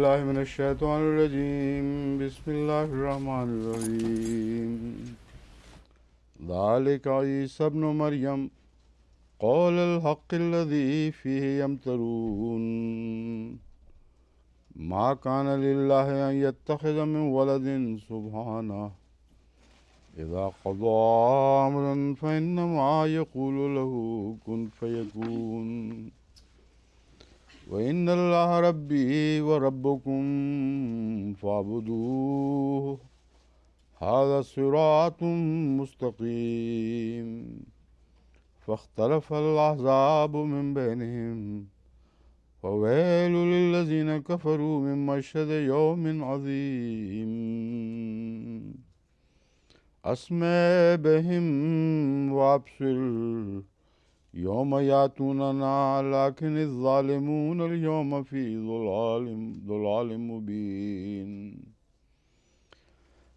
بالله من الشيطان الرجيم. بسم الله الرحمن الرحيم. ذلك عيسى ابن مريم قول الحق الذي فيه يمترون ما كان لله أن يتخذ من ولد سبحانه إذا قضى أمرا فإنما يقول له كن فيكون وإن الله ربي وربكم فاعبدوه هذا صراط مستقيم. فاختلف الأحزاب من بينهم فويل للذين كفروا من مشهد يوم عظيم. أسمع بهم وأبصر يوم يأتوننا لكن الظالمون اليوم في ضلال مبين.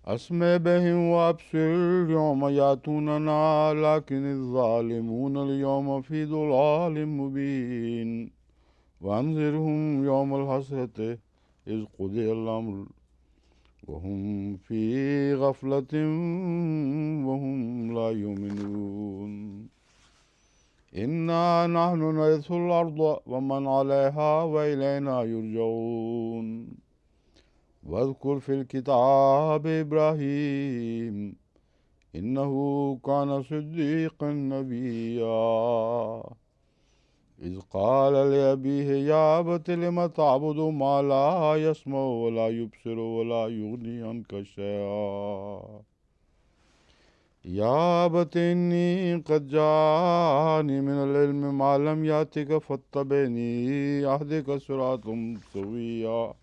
أسمع بهم وأبصر يوم يأتوننا لكن الظالمون اليوم في ضلال مبين. وأنذرهم يوم الحسرة إذ قضي الأمر وهم في غفلة وهم لا يؤمنون. إنا نحن نرث الأرض ومن عليها وإلينا يرجعون. واذكر في الكتاب إبراهيم إنه كان صديقا نبيا إذ قال لأبيه يا أبت لم تعبد ما لا يسمع ولا يبصر ولا يغني عنك شيئا يا أبت إني قد جاءني من العلم ما لم يأتك فاتبعني أهدك صراطا سويا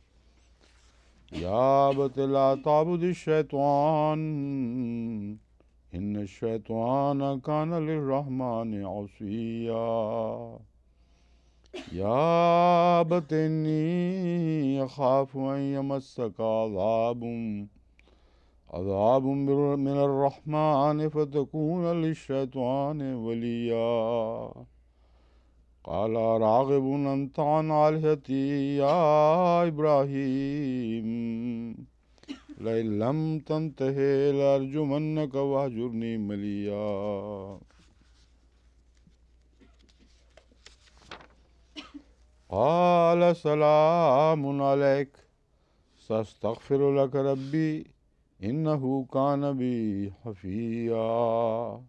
يا أبت لا تعبد الشيطان إن الشيطان كان للرحمن عصيا يا أبت إني أخاف أن يمسك عذاب من الرحمن فتكون للشيطان وليا قال راغب أنت عن آلهتي يا إبراهيم لئن لم تنته لأرجمنك واهجرني مليا. قال سلام عليك سأستغفر لك ربي إنه كان بي حفيا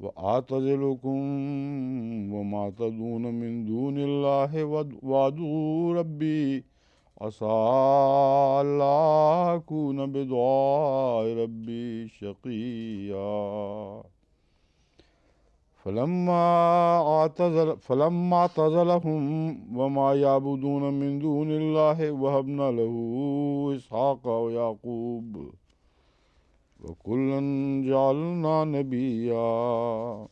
وأعتزلكم وما تدعون من دون الله وأدعو ربي عسى ألا أكون بدعاء ربي شقيا. فلما اعتزلهم وما يعبدون من دون الله وهبنا له إسحاق ويعقوب وكلا جعلنا نبيا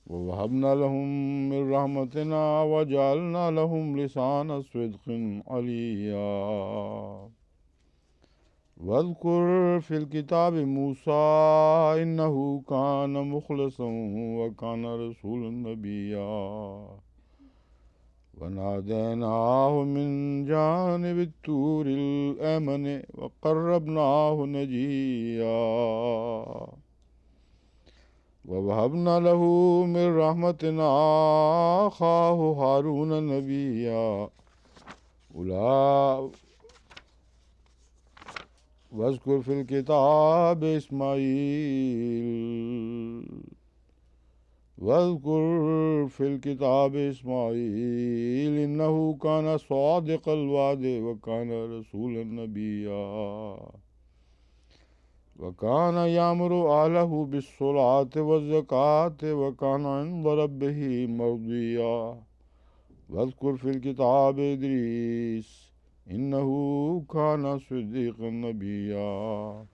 ووهبنا لهم من رحمتنا وجعلنا لهم لسان صدق عليا. واذكر في الكتاب موسى إنه كان مخلصا وكان رسولا نبيا وناديناه من جانب الطور الأيمن وقربناه نجيا ووهبنا له من رحمتنا أخاه هارون نبيا واذكر في الكتاب إسماعيل إنه كان صادق الوعد وكان رسولا نبيا وكان يأمر أهله بالصلاة والزكاة وكان عند ربه مرضيا. واذكر في الكتاب إدريس إنه كان صديقا نبيا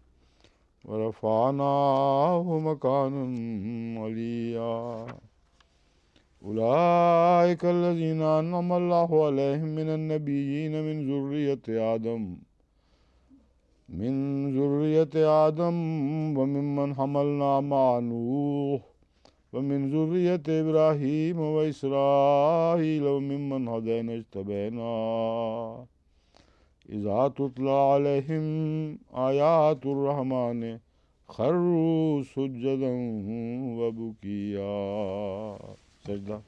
ورفعناه مكانا عليا. أولئك الذين أنعم الله عليهم من النبيين من ذرية آدم وممن حملنا مع نوح ومن ذرية إبراهيم وإسرائيل وممن هدينا اجتبينا إذا تتلى عليهم آيات الرحمن خروا سجدا وبكيا. سجدہ.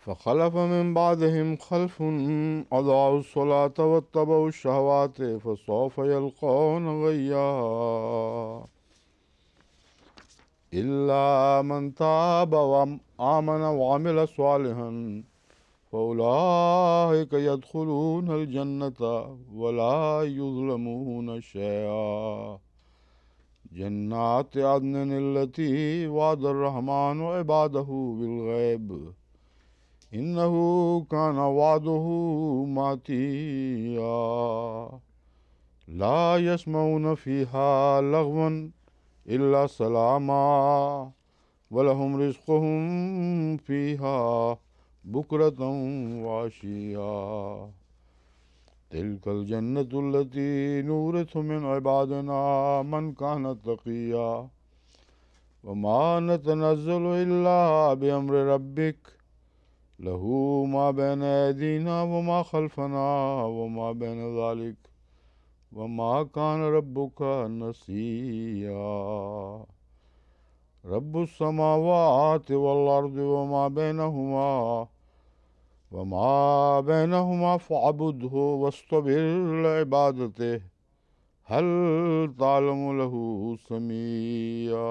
فخلف من بعدهم خلف أضاعوا الصلاة واتبعوا الشهوات فسوف يلقون غيا إلا من تاب وآمن وعمل صالحا فأولئك يدخلون الجنة ولا يظلمون شيئا. جنات عدن التي وعد الرحمن عباده بالغيب إنه كان وعده ماتيا. لا يسمعون فيها لغوا إلا سلاما ولهم رزقهم فيها بكرة وعشيا. تلك الجنة التي نورث من عبادنا من كان تقيا وما نتنزل إلا بأمر ربك له ما بين أيدينا وما خلفنا وما بين ذلك وما كان ربك نسيا. رب السماوات والأرض وما بينهما فاعبده واصطبر لعبادته هل تعلم له سميا.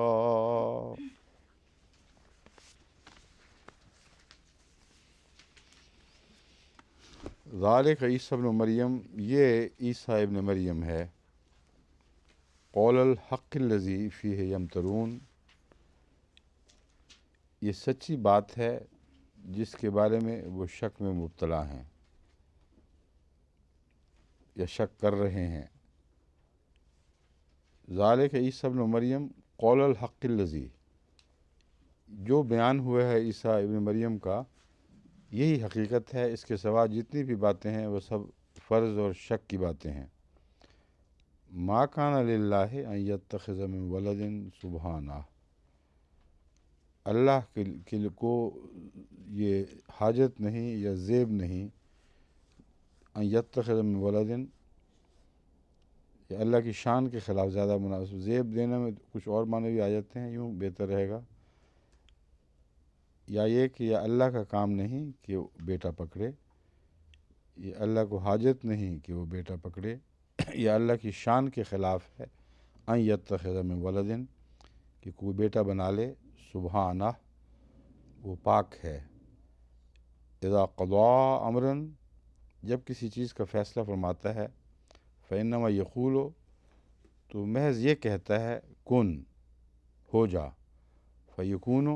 ذالک عیسیٰ ابن مریم، یہ عیسیٰ ابن مریم ہے. قول الحق الذی فیہ یمترون، یہ سچی بات ہے جس کے بارے میں وہ شک میں مبتلا ہیں یا شک کر رہے ہیں. ذالک عیسیٰ ابن مریم قول الحق الذی، جو بیان ہوا ہے عیسیٰ ابن مریم کا یہی حقیقت ہے. اس کے سوا جتنی بھی باتیں ہیں وہ سب فرض اور شک کی باتیں ہیں. ما کان للہ ان یتخذ من ولد سبحانہ، اللہ کو یہ حاجت نہیں یا زیب نہیں ان یتخذ من ولد، یہ اللہ کی شان کے خلاف زیادہ مناسب. زیب دینے میں کچھ اور معنی بھی آ جاتے ہیں، یوں بہتر رہے گا. یا یہ کہ یہ اللہ کا کام نہیں کہ وہ بیٹا پکڑے، یہ اللہ کو حاجت نہیں کہ وہ بیٹا پکڑے، یہ اللہ کی شان کے خلاف ہے. ان یتخذ من ولد، کہ کوئی بیٹا بنا لے. سبحانہ، وہ پاک ہے. اذا قضا امرا، جب کسی چیز کا فیصلہ فرماتا ہے. فإنما یقول، تو محض یہ کہتا ہے کن، ہو جا. فیکون،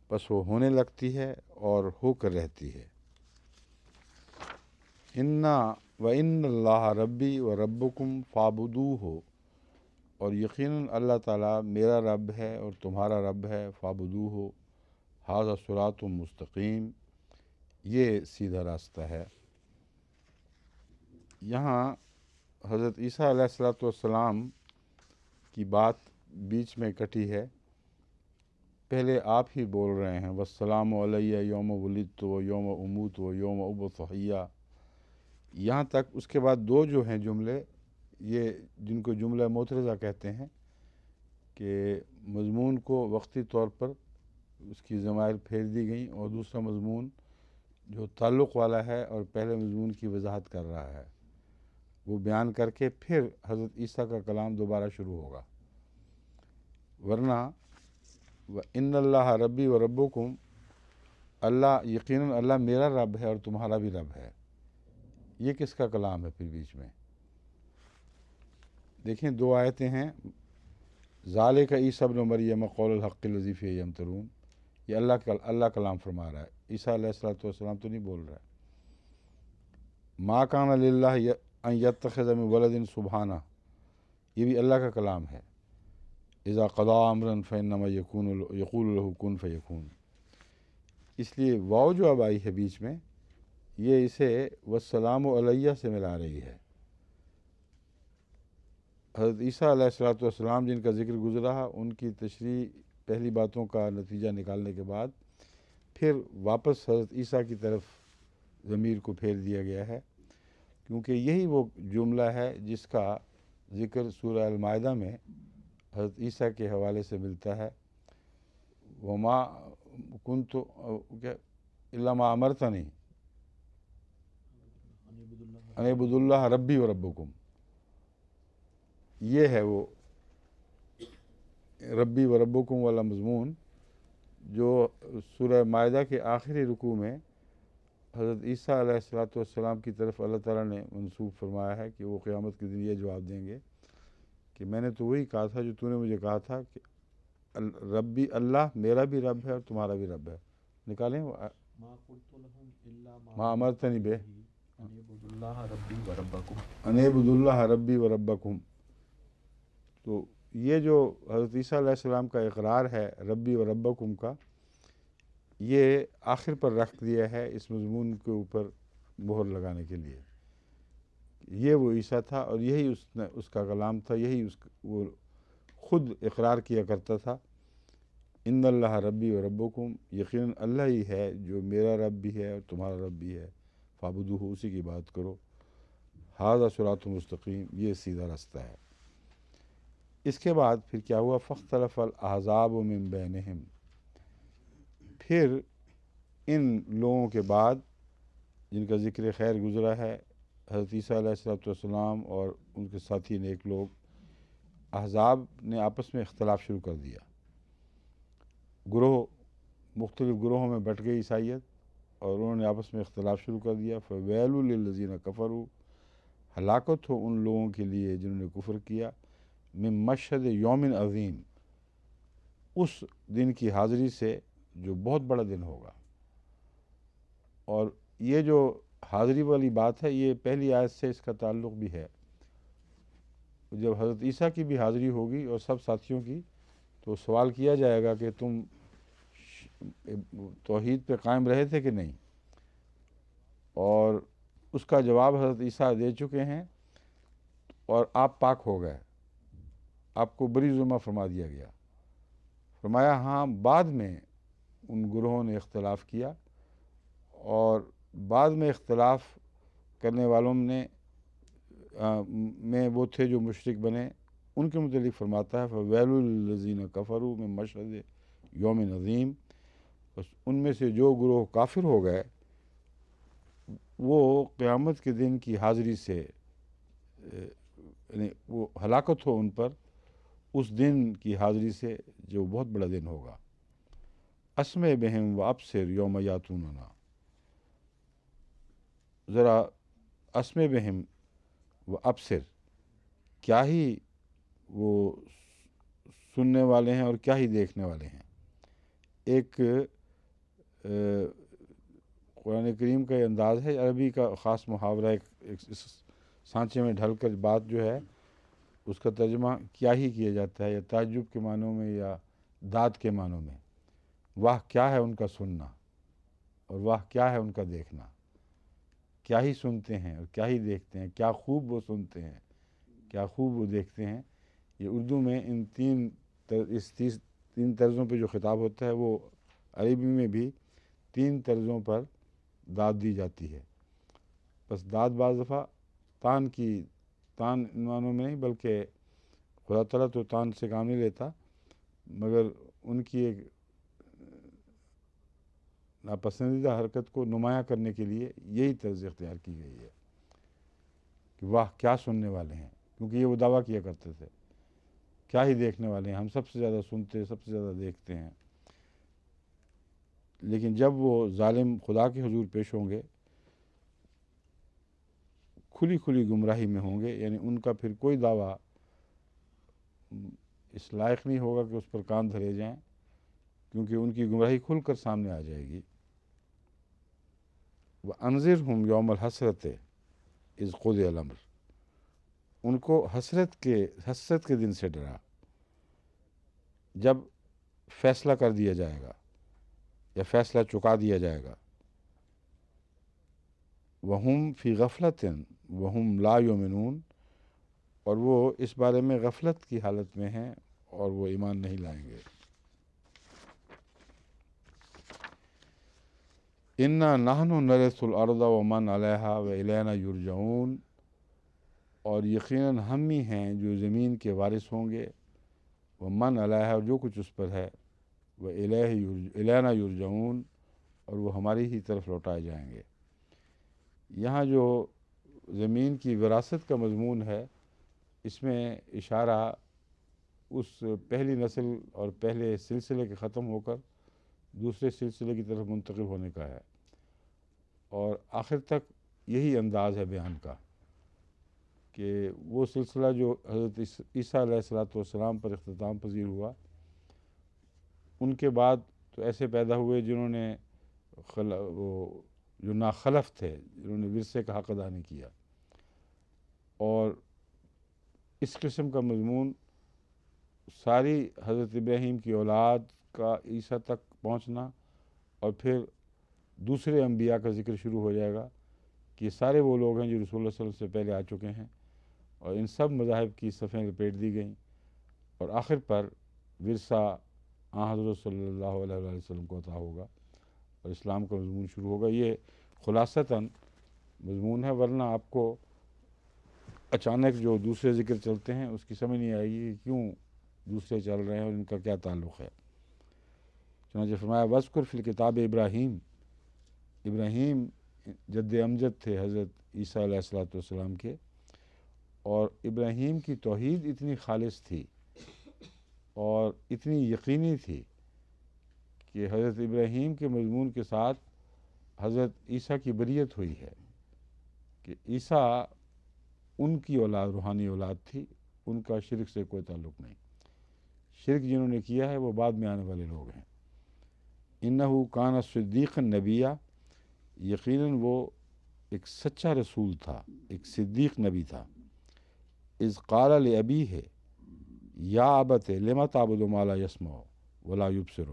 بس وہ ہونے لگتی ہے اور ہو کر رہتی ہے. وَإِنَّ اللَّهَ رَبِّي وَرَبُّكُمْ فَاعْبُدُوهُ، اور یقیناً اللہ تعالیٰ میرا رب ہے اور تمہارا رب ہے. فَاعْبُدُوهُ هَذَا صِرَاطٌ مستقیم، یہ سیدھا راستہ ہے. یہاں حضرت عیسیٰ علیہ السلام کی بات بیچ میں کٹی ہے. پہلے آپ ہی بول رہے ہیں والسلام علیہ یوم ولدت و یوم اموت و یوم ابعث حیا، یہاں تک. اس کے بعد دو جو ہیں جملے، یہ جن کو جملہ معترضہ کہتے ہیں، کہ مضمون کو وقتی طور پر اس کی ضمائر پھیر دی گئیں اور دوسرا مضمون جو تعلق والا ہے اور پہلے مضمون کی وضاحت کر رہا ہے وہ بیان کر کے پھر حضرت عیسیٰ کا کلام دوبارہ شروع ہوگا. ورنہ وَإِنَّ اللَّهَ رَبِّي وَرَبُّكُمْ، اللہ یقیناً اللہ میرا رب ہے اور تمہارا بھی رب ہے، یہ کس کا کلام ہے پھر بیچ میں؟ دیکھیں دو آیتیں ہیں. ذالک عیسیٰ ابن مریم قول الحق الذی فیہ یمترون، یہ اللہ کلام فرما رہا ہے، عیسیٰ علیہ السلام تو نہیں بول رہا ہے۔ ما کان للہ ان یتخذ من ولد سبحانہ، یہ بھی اللہ کا کلام ہے۔ اذا قضا امرا فانما یقول له کن فیکون، اس لیے واو جو اب آئی ہے بیچ میں، یہ اسے والسلام علیہ سے ملا رہی ہے۔ حضرت عیسیٰ علیہ السلام جن کا ذکر گزرا، ان کی تشریح پہلی باتوں کا نتیجہ نکالنے کے بعد پھر واپس حضرت عیسیٰ کی طرف ضمیر کو پھیر دیا گیا ہے، کیونکہ یہی وہ جملہ ہے جس کا ذکر سورہ المائدہ میں حضرت عیسیٰ کے حوالے سے ملتا ہے۔ وما کنت الا ما امرتنی ان اعبدوا اللہ ربی و ربکم، یہ ہے وہ ربی و ربکم والا مضمون جو سورہ مائدہ کے آخری رکوع میں حضرت عیسیٰ علیہ السلام کی طرف اللہ تعالیٰ نے منسوب فرمایا ہے کہ وہ قیامت کے دن یہ جواب دیں گے کہ میں نے تو وہی کہا تھا جو تو نے مجھے کہا تھا کہ ربی اللہ میرا بھی رب ہے اور تمہارا بھی رب ہے۔ نکالیں ما امرتنی بے ان اعبدوا اللہ ربی و ربکم۔ تو یہ جو حضرت عیسیٰ علیہ السلام کا اقرار ہے ربی و ربکم کا، یہ آخر پر رکھ دیا ہے اس مضمون کے اوپر مہر لگانے کے لیے۔ یہ وہ عیسیٰ تھا اور یہی اس کا کلام تھا، یہی وہ خود اقرار کیا کرتا تھا، ان اللہ ربی و ربکم، یقیناً اللہ ہی ہے جو میرا رب بھی ہے اور تمہارا رب بھی ہے، فاعبدوہ، اسی کی بات کرو، ھذا صراط مستقیم، یہ سیدھا راستہ ہے۔ اس کے بعد پھر کیا ہوا؟ فاختلف الاحزاب من بینہم، پھر ان لوگوں کے بعد جن کا ذکر خیر گزرا ہے، حضرت عیسیٰ علیہ السلام اور ان کے ساتھی نیک لوگ، احزاب نے آپس میں اختلاف شروع کر دیا، گروہ مختلف گروہوں میں بٹ گئی عیسائیت، اور انہوں نے آپس میں اختلاف شروع کر دیا۔ فویل للذین کفروا، ہلاکت ہو ان لوگوں کے لیے جنہوں نے کفر کیا، من مشہد یوم عظیم، اس دن کی حاضری سے جو بہت بڑا دن ہوگا۔ اور یہ جو حاضری والی بات ہے، یہ پہلی آیت سے اس کا تعلق بھی ہے۔ جب حضرت عیسیٰ کی بھی حاضری ہوگی اور سب ساتھیوں کی، تو سوال کیا جائے گا کہ تم توحید پہ قائم رہے تھے کہ نہیں، اور اس کا جواب حضرت عیسیٰ دے چکے ہیں، اور آپ پاک ہو گئے، آپ کو بری ذمہ فرما دیا گیا۔ فرمایا ہاں، بعد میں ان گروہوں نے اختلاف کیا، اور بعد میں اختلاف کرنے والوں میں وہ تھے جو مشرک بنے، ان کے متعلق فرماتا ہے فویل للذین کفروا من مشہد یوم عظیم، بس ان میں سے جو گروہ کافر ہو گئے وہ قیامت کے دن کی حاضری سے، یعنی وہ ہلاکت ہو ان پر اس دن کی حاضری سے جو بہت بڑا دن ہوگا۔ اسمع بہم و ابصر یوم یاتوننا، ذرا اسمع بہم و ابصر، کیا ہی وہ سننے والے ہیں اور کیا ہی دیکھنے والے ہیں۔ ایک قرآن کریم کا یہ انداز ہے، عربی کا خاص محاورہ، ایک اس سانچے میں ڈھل کر بات جو ہے اس کا ترجمہ کیا ہی کیا جاتا ہے، یا تعجب کے معنوں میں یا داد کے معنوں میں۔ واہ کیا ہے ان کا سننا، اور واہ کیا ہے ان کا دیکھنا، کیا ہی سنتے ہیں اور کیا ہی دیکھتے ہیں، کیا خوب وہ سنتے ہیں، کیا خوب وہ دیکھتے ہیں۔ یہ اردو میں ان تین طرزوں پہ جو خطاب ہوتا ہے، وہ عربی میں بھی 3 طرزوں پر داد دی جاتی ہے۔ بس داد بعض دفعہ تان ان معنوں میں نہیں، بلکہ خدا تعالیٰ تو تان سے کام نہیں لیتا، مگر ان کی ایک ناپسندیدہ حرکت کو نمایاں کرنے کے لیے یہی طرز اختیار کی گئی ہے کہ واہ کیا سننے والے ہیں، کیونکہ یہ وہ دعویٰ کیا کرتے تھے، کیا ہی دیکھنے والے ہیں، ہم سب سے زیادہ سنتے، سب سے زیادہ دیکھتے ہیں۔ لیکن جب وہ ظالم خدا کے حضور پیش ہوں گے، کھلی کھلی گمراہی میں ہوں گے، یعنی ان کا پھر کوئی دعویٰ اس لائق نہیں ہوگا کہ اس پر کان دھرے جائیں، کیونکہ ان کی گمراہی کھل کر سامنے آ جائے گی۔ وَأَنذِرْهُمْ يَوْمَ الْحَسْرَةِ اِذْ قُضِيَ الْأَمْرُ، ان کو حسرت کے دن سے ڈرا جب فیصلہ کر دیا جائے گا یا فیصلہ چکا دیا جائے گا۔ وَهُمْ فِي غَفْلَةٍ وَهُمْ لَا يُؤْمِنُونَ، اور وہ اس بارے میں غفلت کی حالت میں ہیں اور وہ ایمان نہیں لائیں گے۔ اِنَّا نَحْنُ نَرِثُ الْأَرْضَ وَمَنْ عَلَيْهَا وَإِلَيْنَا يُرْجَعُونَ، اور یقیناً ہم ہی ہیں جو زمین کے وارث ہوں گے، وَمَنْ عَلَيْهَا، اور جو کچھ اس پر ہے، وَإِلَيْنَا يُرْجَعُونَ، اور وہ ہماری ہی طرف لوٹائے جائیں گے۔ یہاں جو زمین کی وراثت کا مضمون ہے، اس میں اشارہ اس پہلی نسل اور پہلے سلسلے کے ختم ہو کر دوسرے سلسلے کی طرف منتقل ہونے کا ہے، اور آخر تک یہی انداز ہے بیان کا کہ وہ سلسلہ جو حضرت عیسیٰ علیہ السلام پر اختتام پذیر ہوا، ان کے بعد تو ایسے پیدا ہوئے جنہوں نے جو ناخلف تھے، جنہوں نے ورثے کا حق ادا نہیں کیا، اور اس قسم کا مضمون ساری حضرت ابراہیم کی اولاد کا عیسیٰ تک پہنچنا، اور پھر دوسرے انبیاء کا ذکر شروع ہو جائے گا کہ یہ سارے وہ لوگ ہیں جو رسول اللہ صلی اللہ علیہ وسلم سے پہلے آ چکے ہیں، اور ان سب مذاہب کی صفیں لپیٹ دی گئیں، اور آخر پر ورثہ حضرت صلی اللہ علیہ وسلم کو عطا ہوگا اور اسلام کا مضمون شروع ہوگا۔ یہ خلاصتاً مضمون ہے، ورنہ آپ کو اچانک جو دوسرے ذکر چلتے ہیں اس کی سمجھ نہیں آئے گی کہ کیوں دوسرے چل رہے ہیں اور ان کا کیا تعلق ہے۔ چنانچہ فرمایا وَاذْكُرْ فِي الْكِتَابِ ابراہیم، ابراہیم جد امجد تھے حضرت عیسیٰ علیہ السلام کے، اور ابراہیم کی توحید اتنی خالص تھی اور اتنی یقینی تھی کہ حضرت ابراہیم کے مضمون کے ساتھ حضرت عیسیٰ کی بریت ہوئی ہے کہ عیسیٰ ان کی اولاد، روحانی اولاد تھی، ان کا شرک سے کوئی تعلق نہیں۔ شرک جنہوں نے کیا ہے وہ بعد میں آنے والے لوگ ہیں۔ انہو کان صدیقا نبیہ، یقیناً وہ ایک سچا رسول تھا، ایک صدیق نبی تھا۔ اذ قال لابیہ یا ابت لم تعبد ما لا یسمع ولا یبصر،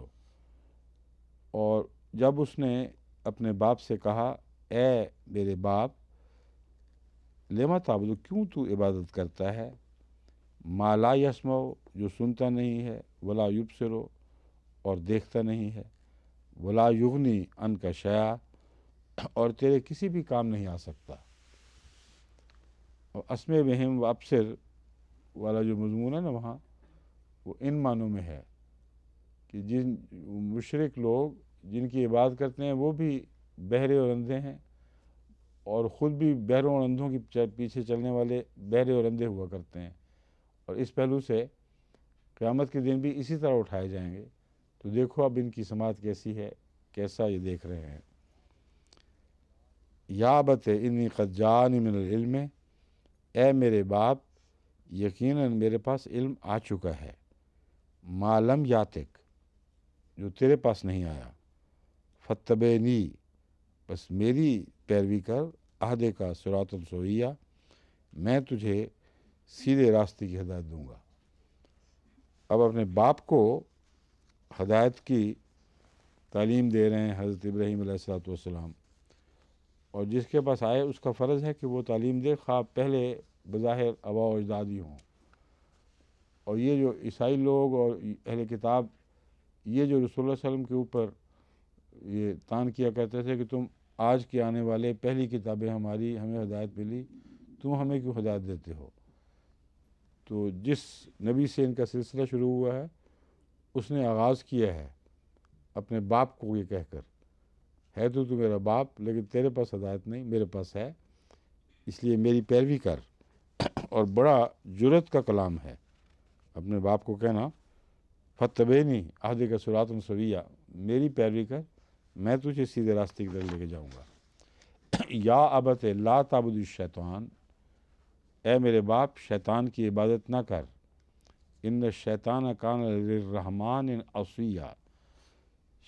اور جب اس نے اپنے باپ سے کہا اے میرے باپ، لم تعبد، کیوں تو عبادت کرتا ہے، ما لا یسمع، جو سنتا نہیں ہے، ولا یبصر، اور دیکھتا نہیں ہے، ولا یغنی عنک شیئا، اور تیرے کسی بھی کام نہیں آ سکتا۔ اور اسمع بہم و ابصر والا جو مضمون ہے نا وہاں، وہ ان معنوں میں ہے کہ جن مشرک لوگ جن کی عبادت کرتے ہیں وہ بھی بہرے اور اندھے ہیں، اور خود بھی بہروں اور اندھوں کی پیچھے چلنے والے بہرے اور اندھے ہوا کرتے ہیں، اور اس پہلو سے قیامت کے دن بھی اسی طرح اٹھائے جائیں گے۔ تو دیکھو اب ان کی سماعت کیسی ہے، کیسا یہ دیکھ رہے ہیں۔ یا ابت انی قد جانی من العلم، اے میرے باپ، یقیناً میرے پاس علم آ چکا ہے، ما لم یاتک، جو تیرے پاس نہیں آیا، فتبعنی، بس میری پیروی کر، عہدے کا صراط سویہ، میں تجھے سیدھے راستے کی ہدایت دوں گا۔ اب اپنے باپ کو ہدایت کی تعلیم دے رہے ہیں حضرت ابراہیم علیہ السلام، اور جس کے پاس آئے اس کا فرض ہے کہ وہ تعلیم دے، خواہ پہلے بظاہر آباء و اجداد ہی ہوں۔ اور یہ جو عیسائی لوگ اور اہل کتاب، یہ جو رسول اللہ صلی اللہ علیہ وسلم کے اوپر یہ طعن کیا کرتے تھے کہ تم آج کے آنے والے، پہلی کتابیں ہماری، ہمیں ہدایت ملی، تم ہمیں کیوں ہدایت دیتے ہو؟ تو جس نبی سے ان کا سلسلہ شروع ہوا ہے اس نے آغاز کیا ہے اپنے باپ کو یہ کہہ کر، ہے تو میرا باپ لیکن تیرے پاس ہدایت نہیں، میرے پاس ہے، اس لیے میری پیروی کر۔ اور بڑا جرأت کا کلام ہے اپنے باپ کو کہنا، فتبعنی عہدے کا صراط سویہ، میری پیروی کر، میں تجھے سیدھے راستے کی طرف لے کے جاؤں گا۔ یا ابت لا تعبد الشیطان، اے میرے باپ شیطان کی عبادت نہ کر، ان الشیطان کان للرحمن عصیا،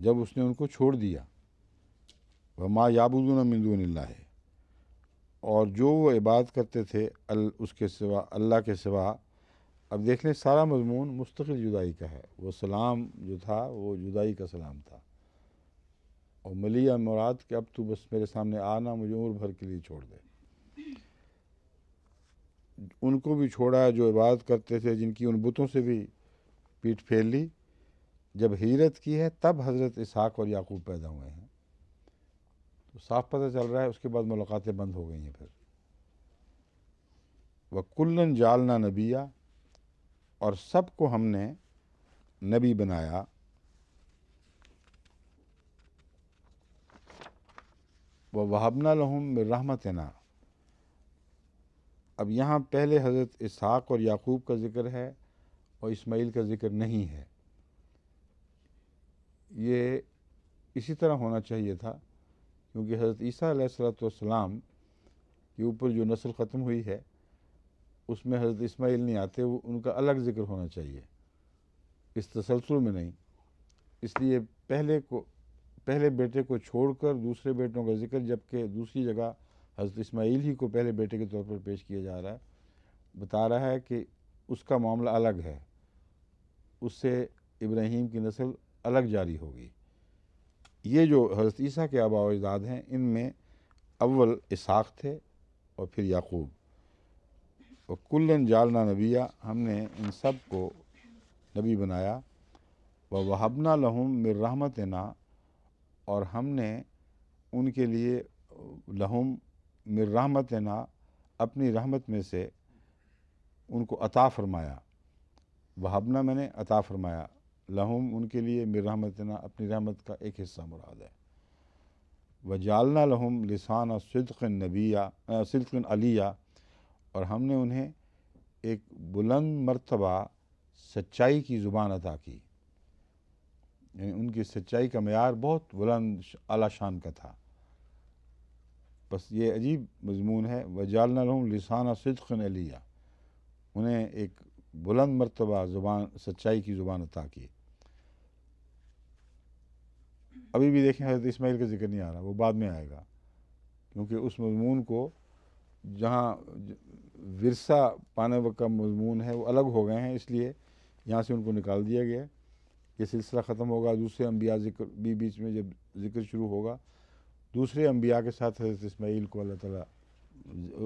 جب اس نے ان کو چھوڑ دیا، وما یعبدون من دون اللہ، اور جو وہ عبادت کرتے تھے اس کے سوا، اللہ کے سوا۔ اب دیکھ لیں سارا مضمون مستقل جدائی کا ہے۔ وہ سلام جو تھا وہ جدائی کا سلام تھا، اور ملیہ مراد کہ اب تو بس میرے سامنے آنا، مجھے عمر بھر کے لیے چھوڑ دے۔ ان کو بھی چھوڑا جو عبادت کرتے تھے، جن کی ان بتوں سے بھی پیٹھ پھیر لی۔ جب ہجرت کی ہے تب حضرت اسحاق اور یعقوب پیدا ہوئے ہیں، تو صاف پتہ چل رہا ہے اس کے بعد ملاقاتیں بند ہو گئی ہیں پھر۔ وَكُلًّا جَعَلْنَا نَبِيًّا، اور سب کو ہم نے نبی بنایا۔ وَوَهَبْنَا لَهُم مِّن رَحْمَتِنَا، اب یہاں پہلے حضرت اسحاق اور یعقوب کا ذکر ہے اور اسماعیل کا ذکر نہیں ہے۔ یہ اسی طرح ہونا چاہیے تھا، کیونکہ حضرت عیسیٰ علیہ السلام کے اوپر جو نسل ختم ہوئی ہے اس میں حضرت اسماعیل نہیں آتے، وہ ان کا الگ ذکر ہونا چاہیے، اس تسلسل میں نہیں۔ اس لیے پہلے بیٹے کو چھوڑ کر دوسرے بیٹوں کا ذکر، جبکہ دوسری جگہ حضرت اسماعیل ہی کو پہلے بیٹے کے طور پر پیش کیا جا رہا ہے، بتا رہا ہے کہ اس کا معاملہ الگ ہے، اس سے ابراہیم کی نسل الگ جاری ہوگی۔ یہ جو حضرت عیسیٰ کے آباء و اجداد ہیں، ان میں اول اسحاق تھے اور پھر یعقوب۔ وَكُلًّا جَعَلْنَا نَبِيًّا، ہم نے ان سب کو نبی بنایا۔ وَوَهَبْنَا لَهُم مِّن رَحْمَتِنَا، اور ہم نے ان کے لیے لہم من رحمتنا، اپنی رحمت میں سے ان کو عطا فرمایا۔ وہبنا میں نے عطا فرمایا، لہم ان کے لیے، من رحمتنا اپنی رحمت کا ایک حصہ مراد ہے۔ وجعلنا لہم لسان صدق صدق علیہ، اور ہم نے انہیں ایک بلند مرتبہ سچائی کی زبان عطا کی، یعنی ان کی سچائی کا معیار بہت بلند اعلیٰ شان کا تھا۔ بس یہ عجیب مضمون ہے، وجعلنا لہم لسان صدق علیہ، انہیں ایک بلند مرتبہ سچائی کی زبان عطا کی۔ ابھی بھی دیکھیں حضرت اسماعیل کا ذکر نہیں آ رہا، وہ بعد میں آئے گا، کیونکہ اس مضمون کو جہاں ورثہ پانے کا مضمون ہے وہ الگ ہو گئے ہیں، اس لیے یہاں سے ان کو نکال دیا گیا۔ یہ سلسلہ ختم ہوگا، دوسرے انبیاء ذکر بھی بیچ میں جب ذکر شروع ہوگا، دوسرے انبیاء کے ساتھ حضرت اسماعیل کو اللہ تعالیٰ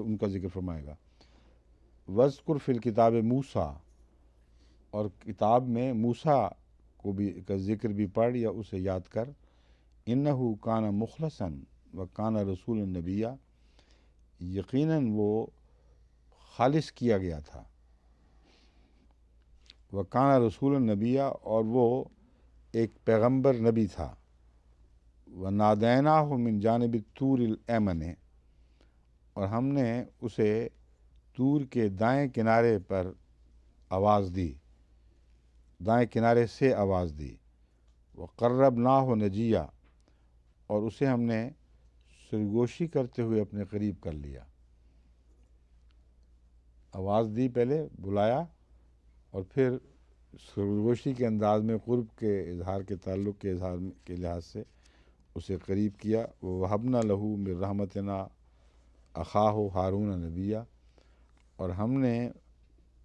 ان کا ذکر فرمائے گا۔ وَاذْكُرْ فِي الْكِتَابِ مُوسیٰ، اور کتاب میں موسیٰ کا ذکر بھی پڑھ یا اسے یاد کر۔ اِنَّهُ كَانَ مُخْلَصًا وَكَانَ رَسُولًا نَبِيًّا، یقیناً وہ خالص کیا گیا تھا، وَكَانَ رَسُولًا نَبِيًّا، اور وہ ایک پیغمبر نبی تھا۔ وَنَادَيْنَاهُ مِن جانب الطور الایمن، اور ہم نے اسے طور کے دائیں کنارے پر آواز دی، دائیں کنارے سے آواز دی۔ وَقَرَّبْنَاهُ نَجِيًّا، اور اسے ہم نے سرگوشی کرتے ہوئے اپنے قریب کر لیا۔ آواز دی، پہلے بلایا، اور پھر سرگوشی کے انداز میں قرب کے اظہار کے تعلق کے اظہار کے لحاظ سے اسے قریب کیا۔ وَوَهَبْنَا لَهُ مِن رَحْمَتِنَا أَخَاهُ هَارُونَ نَبِيًّا، اور ہم نے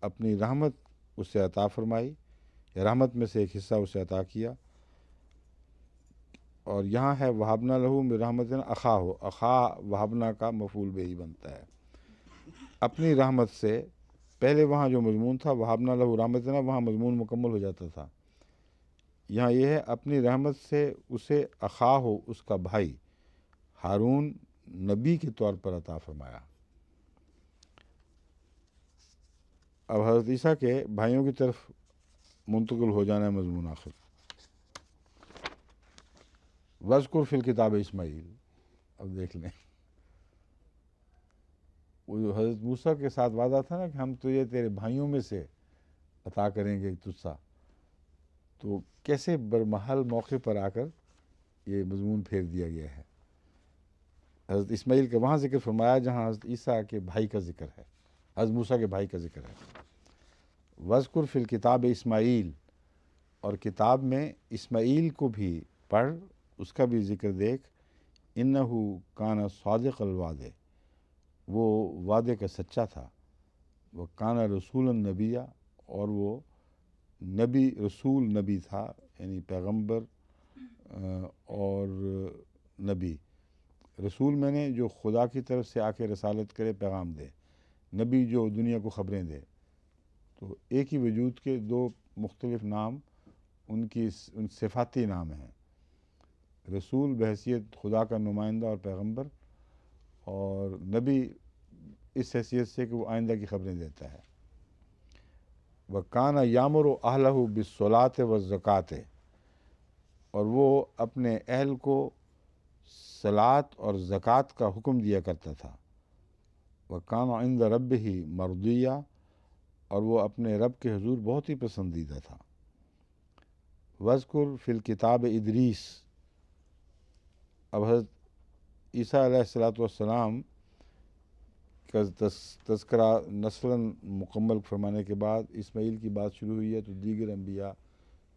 اپنی رحمت اسے عطا فرمائی، یا رحمت میں سے ایک حصہ اسے عطا کیا۔ اور یہاں ہے وَهَبْنَا لَهُ مِن رَحْمَتِنَا أَخَاهُ، اخا وَهَبْنَا کا مفعول بہ بنتا ہے، اپنی رحمت سے۔ پہلے وہاں جو مضمون تھا وَهَبْنَا لَهُ رَحْمَتِنَا، وہاں مضمون مکمل ہو جاتا تھا۔ یہاں یہ ہے اپنی رحمت سے اسے اخاہ، اس کا بھائی ہارون نبی کے طور پر عطا فرمایا۔ اب حضرت عیسیٰ کے بھائیوں کی طرف منتقل ہو جانا ہے مضمون آخر۔ وَاذْكُرْ فِي الْكِتَابِ اسماعیل، اب دیکھ لیں وہ جو حضرت موسیٰ کے ساتھ وعدہ تھا نا کہ ہم تو یہ تیرے بھائیوں میں سے عطا کریں گے تجھ سا، تو کیسے برمحل موقع پر آ کر یہ مضمون پھیر دیا گیا ہے۔ حضرت اسماعیل کا وہاں ذکر فرمایا جہاں حضرت عیسیٰ کے بھائی کا ذکر ہے، حضرت موسیٰ کے بھائی کا ذکر ہے۔ وَاذْكُرْ فِي الْكِتَابِ اسماعیل، اور کتاب میں اسماعیل کو بھی پڑھ، اس کا بھی ذکر دیکھ۔ انہو کان صادق الوعد، وہ وعدے کا سچا تھا۔ وہ کان رسول النبیہ، اور وہ نبی، رسول نبی تھا، یعنی پیغمبر اور نبی۔ رسول میں نے جو خدا کی طرف سے آ کے رسالت کرے، پیغام دے، نبی جو دنیا کو خبریں دے۔ تو ایک ہی وجود کے دو مختلف نام، ان صفاتی نام ہیں۔ رسول بحیثیت خدا کا نمائندہ اور پیغمبر، اور نبی اس حیثیت سے کہ وہ آئندہ کی خبریں دیتا ہے۔ وَكَانَ يَأْمُرُ أَهْلَهُ بِالصَّلَاةِ وَالزَّكَاةِ، اور وہ اپنے اہل کو صلاۃ اور زکوٰۃ کا حکم دیا کرتا تھا۔ وَكَانَ عِندَ رَبِّهِ مَرْضِيًّا، اور وہ اپنے رب کے حضور بہت ہی پسندیدہ تھا۔ وَاذْكُرْ فِي الْكِتَابِ ادریس، اب حضرت عیسیٰ علیہ السلام کا تذکرہ نسلاً مکمل فرمانے کے بعد اسماعیل کی بات شروع ہوئی ہے، تو دیگر انبیاء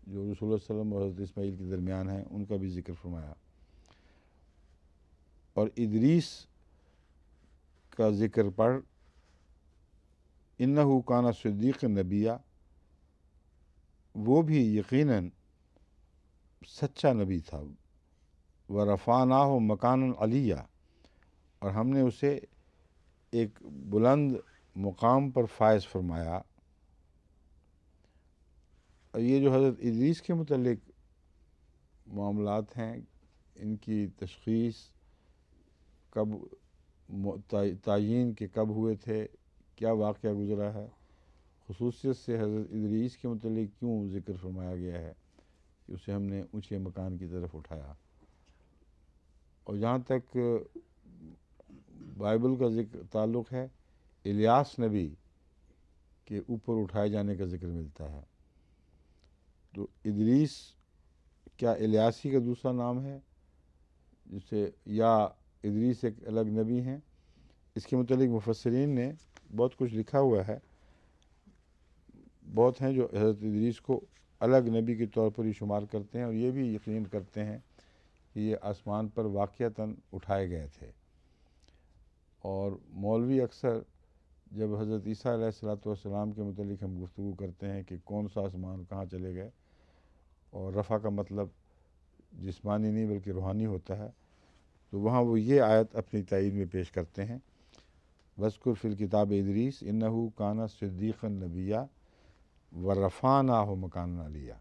جو رسول اللہ صلی اللہ علیہ وسلم اور حضرت اسماعیل کے درمیان ہیں ان کا بھی ذکر فرمایا۔ اور ادریس کا ذکر پڑھ، انہو کان صدیق نبیہ، وہ بھی یقیناً سچا نبی تھا۔ ورفعناہ مکانا علیہ، اور ہم نے اسے ایک بلند مقام پر فائز فرمایا۔ اور یہ جو حضرت ادریس کے متعلق معاملات ہیں، ان کی تشخیص کب تعیین کے کب ہوئے تھے، کیا واقعہ گزرا ہے، خصوصیت سے حضرت ادریس کے متعلق کیوں ذکر فرمایا گیا ہے کہ اسے ہم نے اونچے مکان کی طرف اٹھایا۔ اور جہاں تک بائبل کا ذکر تعلق ہے، الیاس نبی کے اوپر اٹھائے جانے کا ذکر ملتا ہے۔ تو ادریس کیا الیاسی کا دوسرا نام ہے، جسے یا ادریس ایک الگ نبی ہیں؟ اس کے متعلق مفسرین نے بہت کچھ لکھا ہوا ہے۔ بہت ہیں جو حضرت ادریس کو الگ نبی کے طور پر ہی شمار کرتے ہیں، اور یہ بھی یقین کرتے ہیں کہ یہ آسمان پر واقعتاً اٹھائے گئے تھے۔ اور مولوی اکثر جب حضرت عیسیٰ علیہ السلام کے متعلق ہم گفتگو کرتے ہیں کہ کون سا آسمان کہاں چلے گئے، اور رفع کا مطلب جسمانی نہیں بلکہ روحانی ہوتا ہے، تو وہاں وہ یہ آیت اپنی تائید میں پیش کرتے ہیں، وَاذْكُرْ فِي الْكِتَابِ ادریس اِنَّهُ كَانَ صِدِّيقًا نَبِيًّا وَرَفَعْنَاهُ مَكَانًا عَلِيًّا،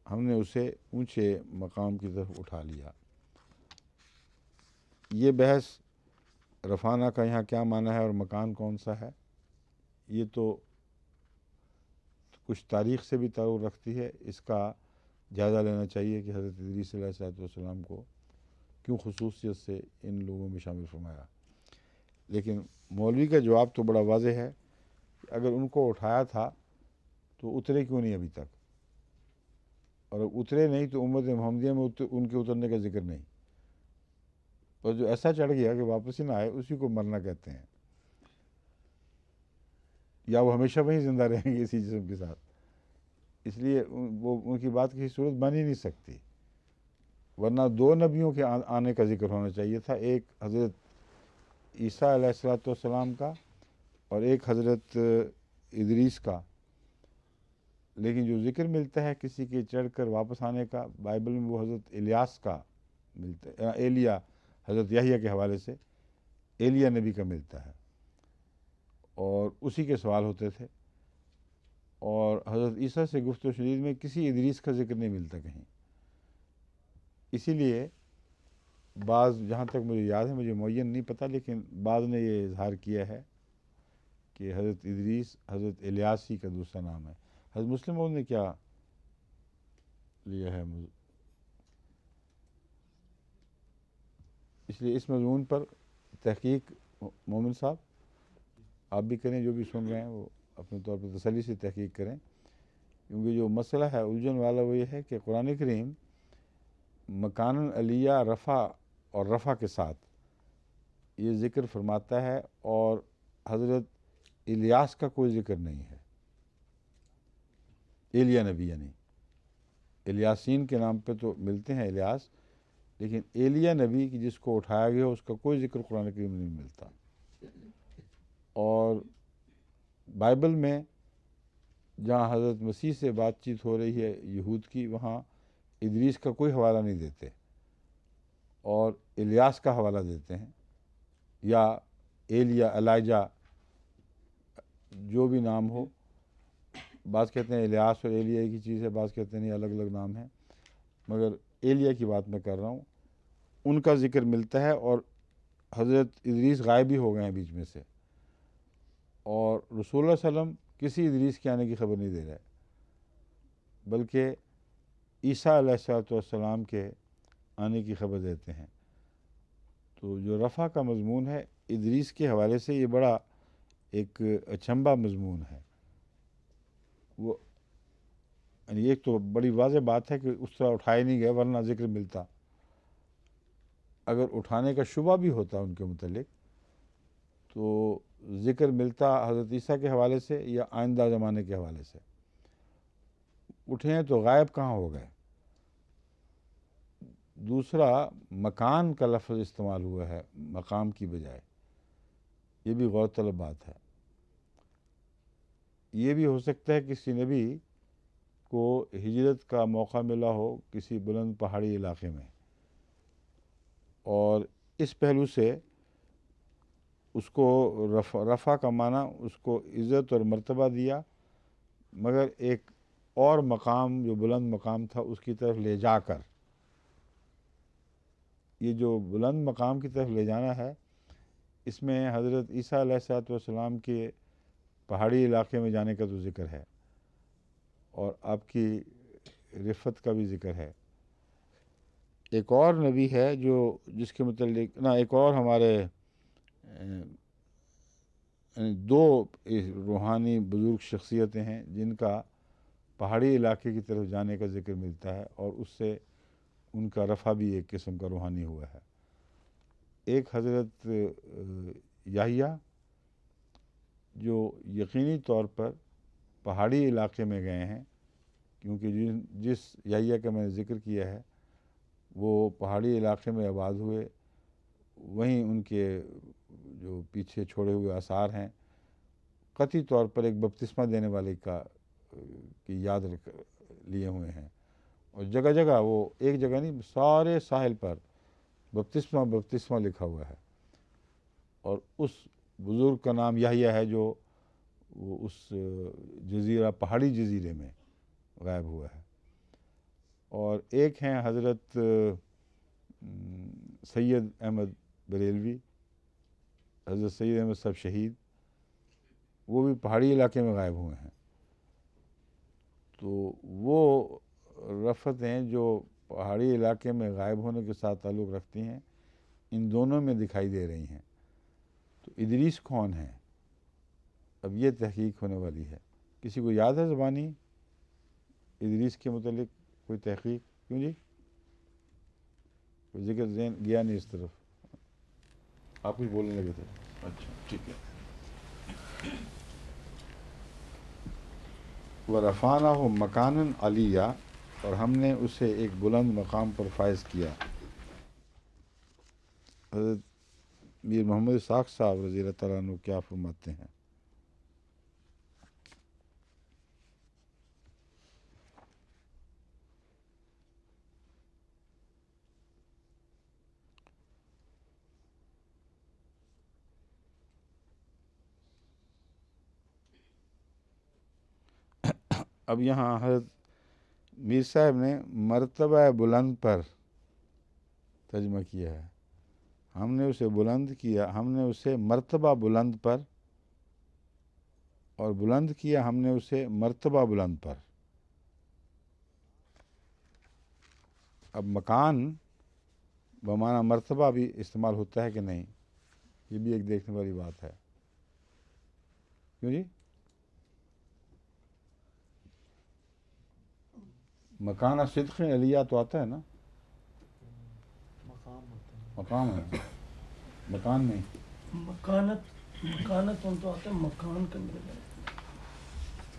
ہم نے اسے اونچے مقام کی طرف اٹھا لیا۔ یہ بحث رفعنا کا یہاں کیا معنی ہے اور مکان کون سا ہے، یہ تو کچھ تاریخ سے بھی تعلق رکھتی ہے۔ اس کا جائزہ لینا چاہیے کہ حضرت ادریس علیہ السلام کو کیوں خصوصیت سے ان لوگوں میں شامل فرمایا۔ لیکن مولوی کا جواب تو بڑا واضح ہے کہ اگر ان کو اٹھایا تھا تو اترے کیوں نہیں ابھی تک، اور اترے نہیں تو امت محمدیہ میں ان کے اترنے کا ذکر نہیں، اور جو ایسا چڑھ گیا کہ واپس ہی نہ آئے اسی کو مرنا کہتے ہیں، یا وہ ہمیشہ وہیں زندہ رہیں گے اسی جسم کے ساتھ۔ اس لیے وہ ان کی بات کی صورت بن ہی نہیں سکتی، ورنہ دو نبیوں کے آنے کا ذکر ہونا چاہیے تھا، ایک حضرت عیسیٰ علیہ السلام کا اور ایک حضرت ادریس کا۔ لیکن جو ذکر ملتا ہے کسی کے چڑھ کر واپس آنے کا بائبل میں، وہ حضرت الیاس کا ملتا ہے، ایلیا، حضرت یحییٰ کے حوالے سے ایلیا نبی کا ملتا ہے، اور اسی کے سوال ہوتے تھے۔ اور حضرت عیسیٰ سے گفت و شنید میں کسی ادریس کا ذکر نہیں ملتا کہیں۔ اسی لیے بعض، جہاں تک مجھے یاد ہے، مجھے معین نہیں پتہ، لیکن بعض نے یہ اظہار کیا ہے کہ حضرت ادریس حضرت الیاس ہی کا دوسرا نام ہے۔ حضرت مسلم نے کیا لیا ہے، اس لیے اس مضمون پر تحقیق مومن صاحب آپ بھی کریں، جو بھی سن رہے ہیں وہ اپنے طور پر تسلی سے تحقیق کریں، کیونکہ جو مسئلہ ہے الجھن والا وہ یہ ہے کہ قرآن کریم مکان علیہ رفع اور رفع کے ساتھ یہ ذکر فرماتا ہے، اور حضرت الیاس کا کوئی ذکر نہیں ہے، ایلیا نبی یعنی۔ الیاسین کے نام پہ تو ملتے ہیں الیاس، لیکن ایلیا نبی کی جس کو اٹھایا گیا اس کا کوئی ذکر قرآن کریم میں نہیں ملتا۔ اور بائبل میں جہاں حضرت مسیح سے بات چیت ہو رہی ہے یہود کی، وہاں ادریس کا کوئی حوالہ نہیں دیتے اور الیاس کا حوالہ دیتے ہیں، یا ایلیا، الائجہ، جو بھی نام ہو۔ بعض کہتے ہیں الیاس اور ایلیا ایک ہی چیز ہے، بعض کہتے ہیں نہیں الگ الگ نام ہیں، مگر ایلیا کی بات میں کر رہا ہوں، ان کا ذکر ملتا ہے۔ اور حضرت ادریس غائب بھی ہو گئے ہیں بیچ میں سے، اور رسول اللہ صلی اللہ علیہ وسلم کسی ادریس کے آنے کی خبر نہیں دے رہے، بلکہ عیسیٰ علیہ السلام کے آنے کی خبر دیتے ہیں۔ تو جو رفع کا مضمون ہے ادریس کے حوالے سے، یہ بڑا ایک اچنبھا مضمون ہے۔ وہ یعنی ایک تو بڑی واضح بات ہے کہ اس طرح اٹھائے نہیں گئے، ورنہ ذکر ملتا۔ اگر اٹھانے کا شبہ بھی ہوتا ان کے متعلق تو ذکر ملتا حضرت عیسیٰ کے حوالے سے یا آئندہ زمانے کے حوالے سے۔ اٹھے ہیں تو غائب کہاں ہو گئے؟ دوسرا، مکان کا لفظ استعمال ہوا ہے مقام کی بجائے، یہ بھی غور طلب بات ہے۔ یہ بھی ہو سکتا ہے کسی نبی کو ہجرت کا موقع ملا ہو کسی بلند پہاڑی علاقے میں، اور اس پہلو سے اس کو رفع کا معنی اس کو عزت اور مرتبہ دیا، مگر ایک اور مقام جو بلند مقام تھا اس کی طرف لے جا کر، یہ جو بلند مقام کی طرف لے جانا ہے، اس میں حضرت عیسیٰ علیہ السلام کے پہاڑی علاقے میں جانے کا تو ذکر ہے، اور آپ کی رفت کا بھی ذکر ہے۔ ایک اور نبی ہے جو جس کے متعلق ایک اور ہمارے دو روحانی بزرگ شخصیتیں ہیں جن کا پہاڑی علاقے کی طرف جانے کا ذکر ملتا ہے، اور اس سے ان کا رفع بھی ایک قسم کا روحانی ہوا ہے۔ ایک حضرت یحییٰ جو یقینی طور پر پہاڑی علاقے میں گئے ہیں، کیونکہ جس یحییٰ کا میں نے ذکر کیا ہے وہ پہاڑی علاقے میں آباد ہوئے، وہیں ان کے جو پیچھے چھوڑے ہوئے آثار ہیں قطعی طور پر ایک بپتسمہ دینے والے کی یاد لیے ہوئے ہیں، اور جگہ جگہ، وہ ایک جگہ نہیں، سارے ساحل پر بپتسمہ بپتسمہ لکھا ہوا ہے، اور اس بزرگ کا نام یحییٰ ہے جو وہ اس جزیرہ، پہاڑی جزیرے میں غائب ہوا ہے۔ اور ایک ہیں حضرت سید احمد بریلوی، حضرت سید احمد صاحب شہید، وہ بھی پہاڑی علاقے میں غائب ہوئے ہیں۔ تو وہ رفتیں جو پہاڑی علاقے میں غائب ہونے کے ساتھ تعلق رکھتی ہیں، ان دونوں میں دکھائی دے رہی ہیں۔ تو ادریس کون ہے؟ اب یہ تحقیق ہونے والی ہے۔ کسی کو یاد ہے زبانی ادریس کے متعلق کوئی تحقیق؟ کیوں جی؟ کوئی ذکر ذہن گیا نہیں اس طرف؟ آپ کچھ بولنے لگے تھے؟ اچھا ٹھیک ہے۔ وَرَفَعْنَاهُ مَكَانًا عَلِيًّا، اور ہم نے اسے ایک بلند مقام پر فائز کیا۔ حضرت میر محمد اسحاق صاحب رضی اللہ تعالیٰ عنہ کیا فرماتے ہیں؟ اب یہاں حضرت میر صاحب نے مرتبہ بلند پر ترجمہ کیا ہے۔ ہم نے اسے بلند کیا، ہم نے اسے مرتبہ بلند پر، اور بلند کیا ہم نے اسے مرتبہ بلند پر۔ اب مکان بمعنی مرتبہ بھی استعمال ہوتا ہے کہ نہیں، یہ بھی ایک دیکھنے والی بات ہے۔ کیوں جی؟ مکان صدق علیہ تو آتا ہے نا، مقام ہے، مکان نہیں۔ مکانت تو آتا ہے، مکان کے اندر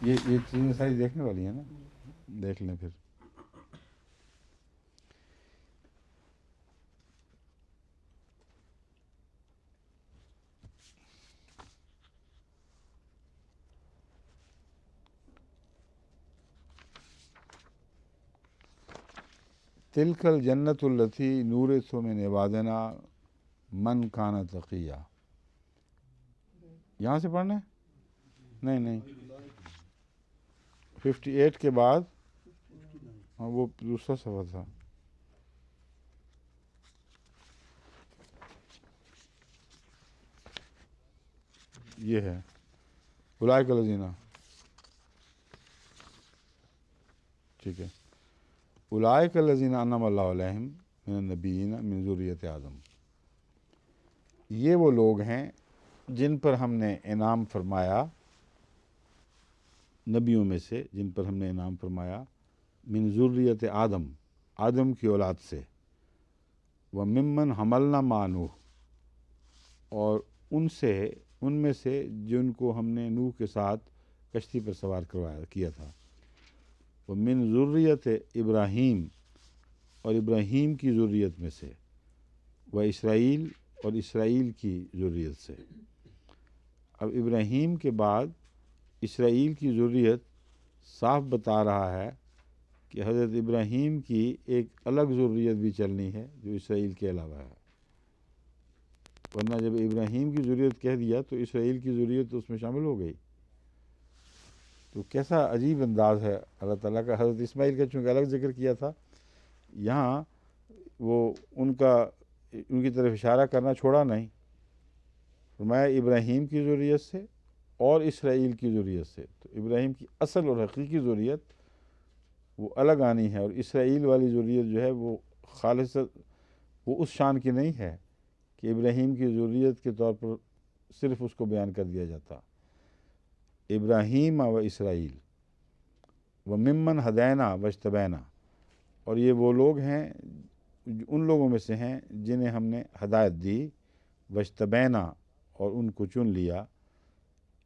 یہ چیزیں ساری دیکھنے والی ہیں نا، دیکھ لیں پھر۔ تلکل جنت التی نورث من عبادنا من کان تقیہ. یہاں سے پڑھنا ہے؟ نہیں 58 کے بعد. ہاں وہ دوسرا صفحہ تھا. یہ ہے اولئک الذین. ٹھیک ہے. اولئک الذین انعم اللہ علیہم من النبیین من ذریۃ آدم. یہ وہ لوگ ہیں جن پر ہم نے انعام فرمایا، نبیوں میں سے جن پر ہم نے انعام فرمایا، من ذریۃ آدم، آدم کی اولاد سے، وممن حملنا مع نوح، اور ان میں سے جن کو ہم نے نوح کے ساتھ کشتی پر سوار کیا تھا، ومن ذریۃ ابراہیم، اور ابراہیم کی ذریت میں سے، و اسرائیل، اور اسرائیل کی ذریت سے. اب ابراہیم کے بعد اسرائیل کی ذریت صاف بتا رہا ہے کہ حضرت ابراہیم کی ایک الگ ذریت بھی چلنی ہے جو اسرائیل کے علاوہ ہے. ورنہ جب ابراہیم کی ذریت کہہ دیا تو اسرائیل کی ذریت اس میں شامل ہو گئی. تو کیسا عجیب انداز ہے اللہ تعالیٰ کا. حضرت اسماعیل کا چونکہ الگ ذکر کیا تھا، یہاں وہ ان کی طرف اشارہ کرنا چھوڑا نہیں. فرمایا ابراہیم کی ذریت سے اور اسرائیل کی ذریت سے. تو ابراہیم کی اصل اور حقیقی ذریت وہ الگ آنی ہے، اور اسرائیل والی ذریت جو ہے وہ خالص، وہ اس شان کی نہیں ہے کہ ابراہیم کی ذریت کے طور پر صرف اس کو بیان کر دیا جاتا. ابراہیم و اسرائیل و ممن ہدینا واجتبینا، اور یہ وہ لوگ ہیں ان لوگوں میں سے ہیں جنہیں ہم نے ہدایت دی، واجتبینا، اور ان کو چن لیا.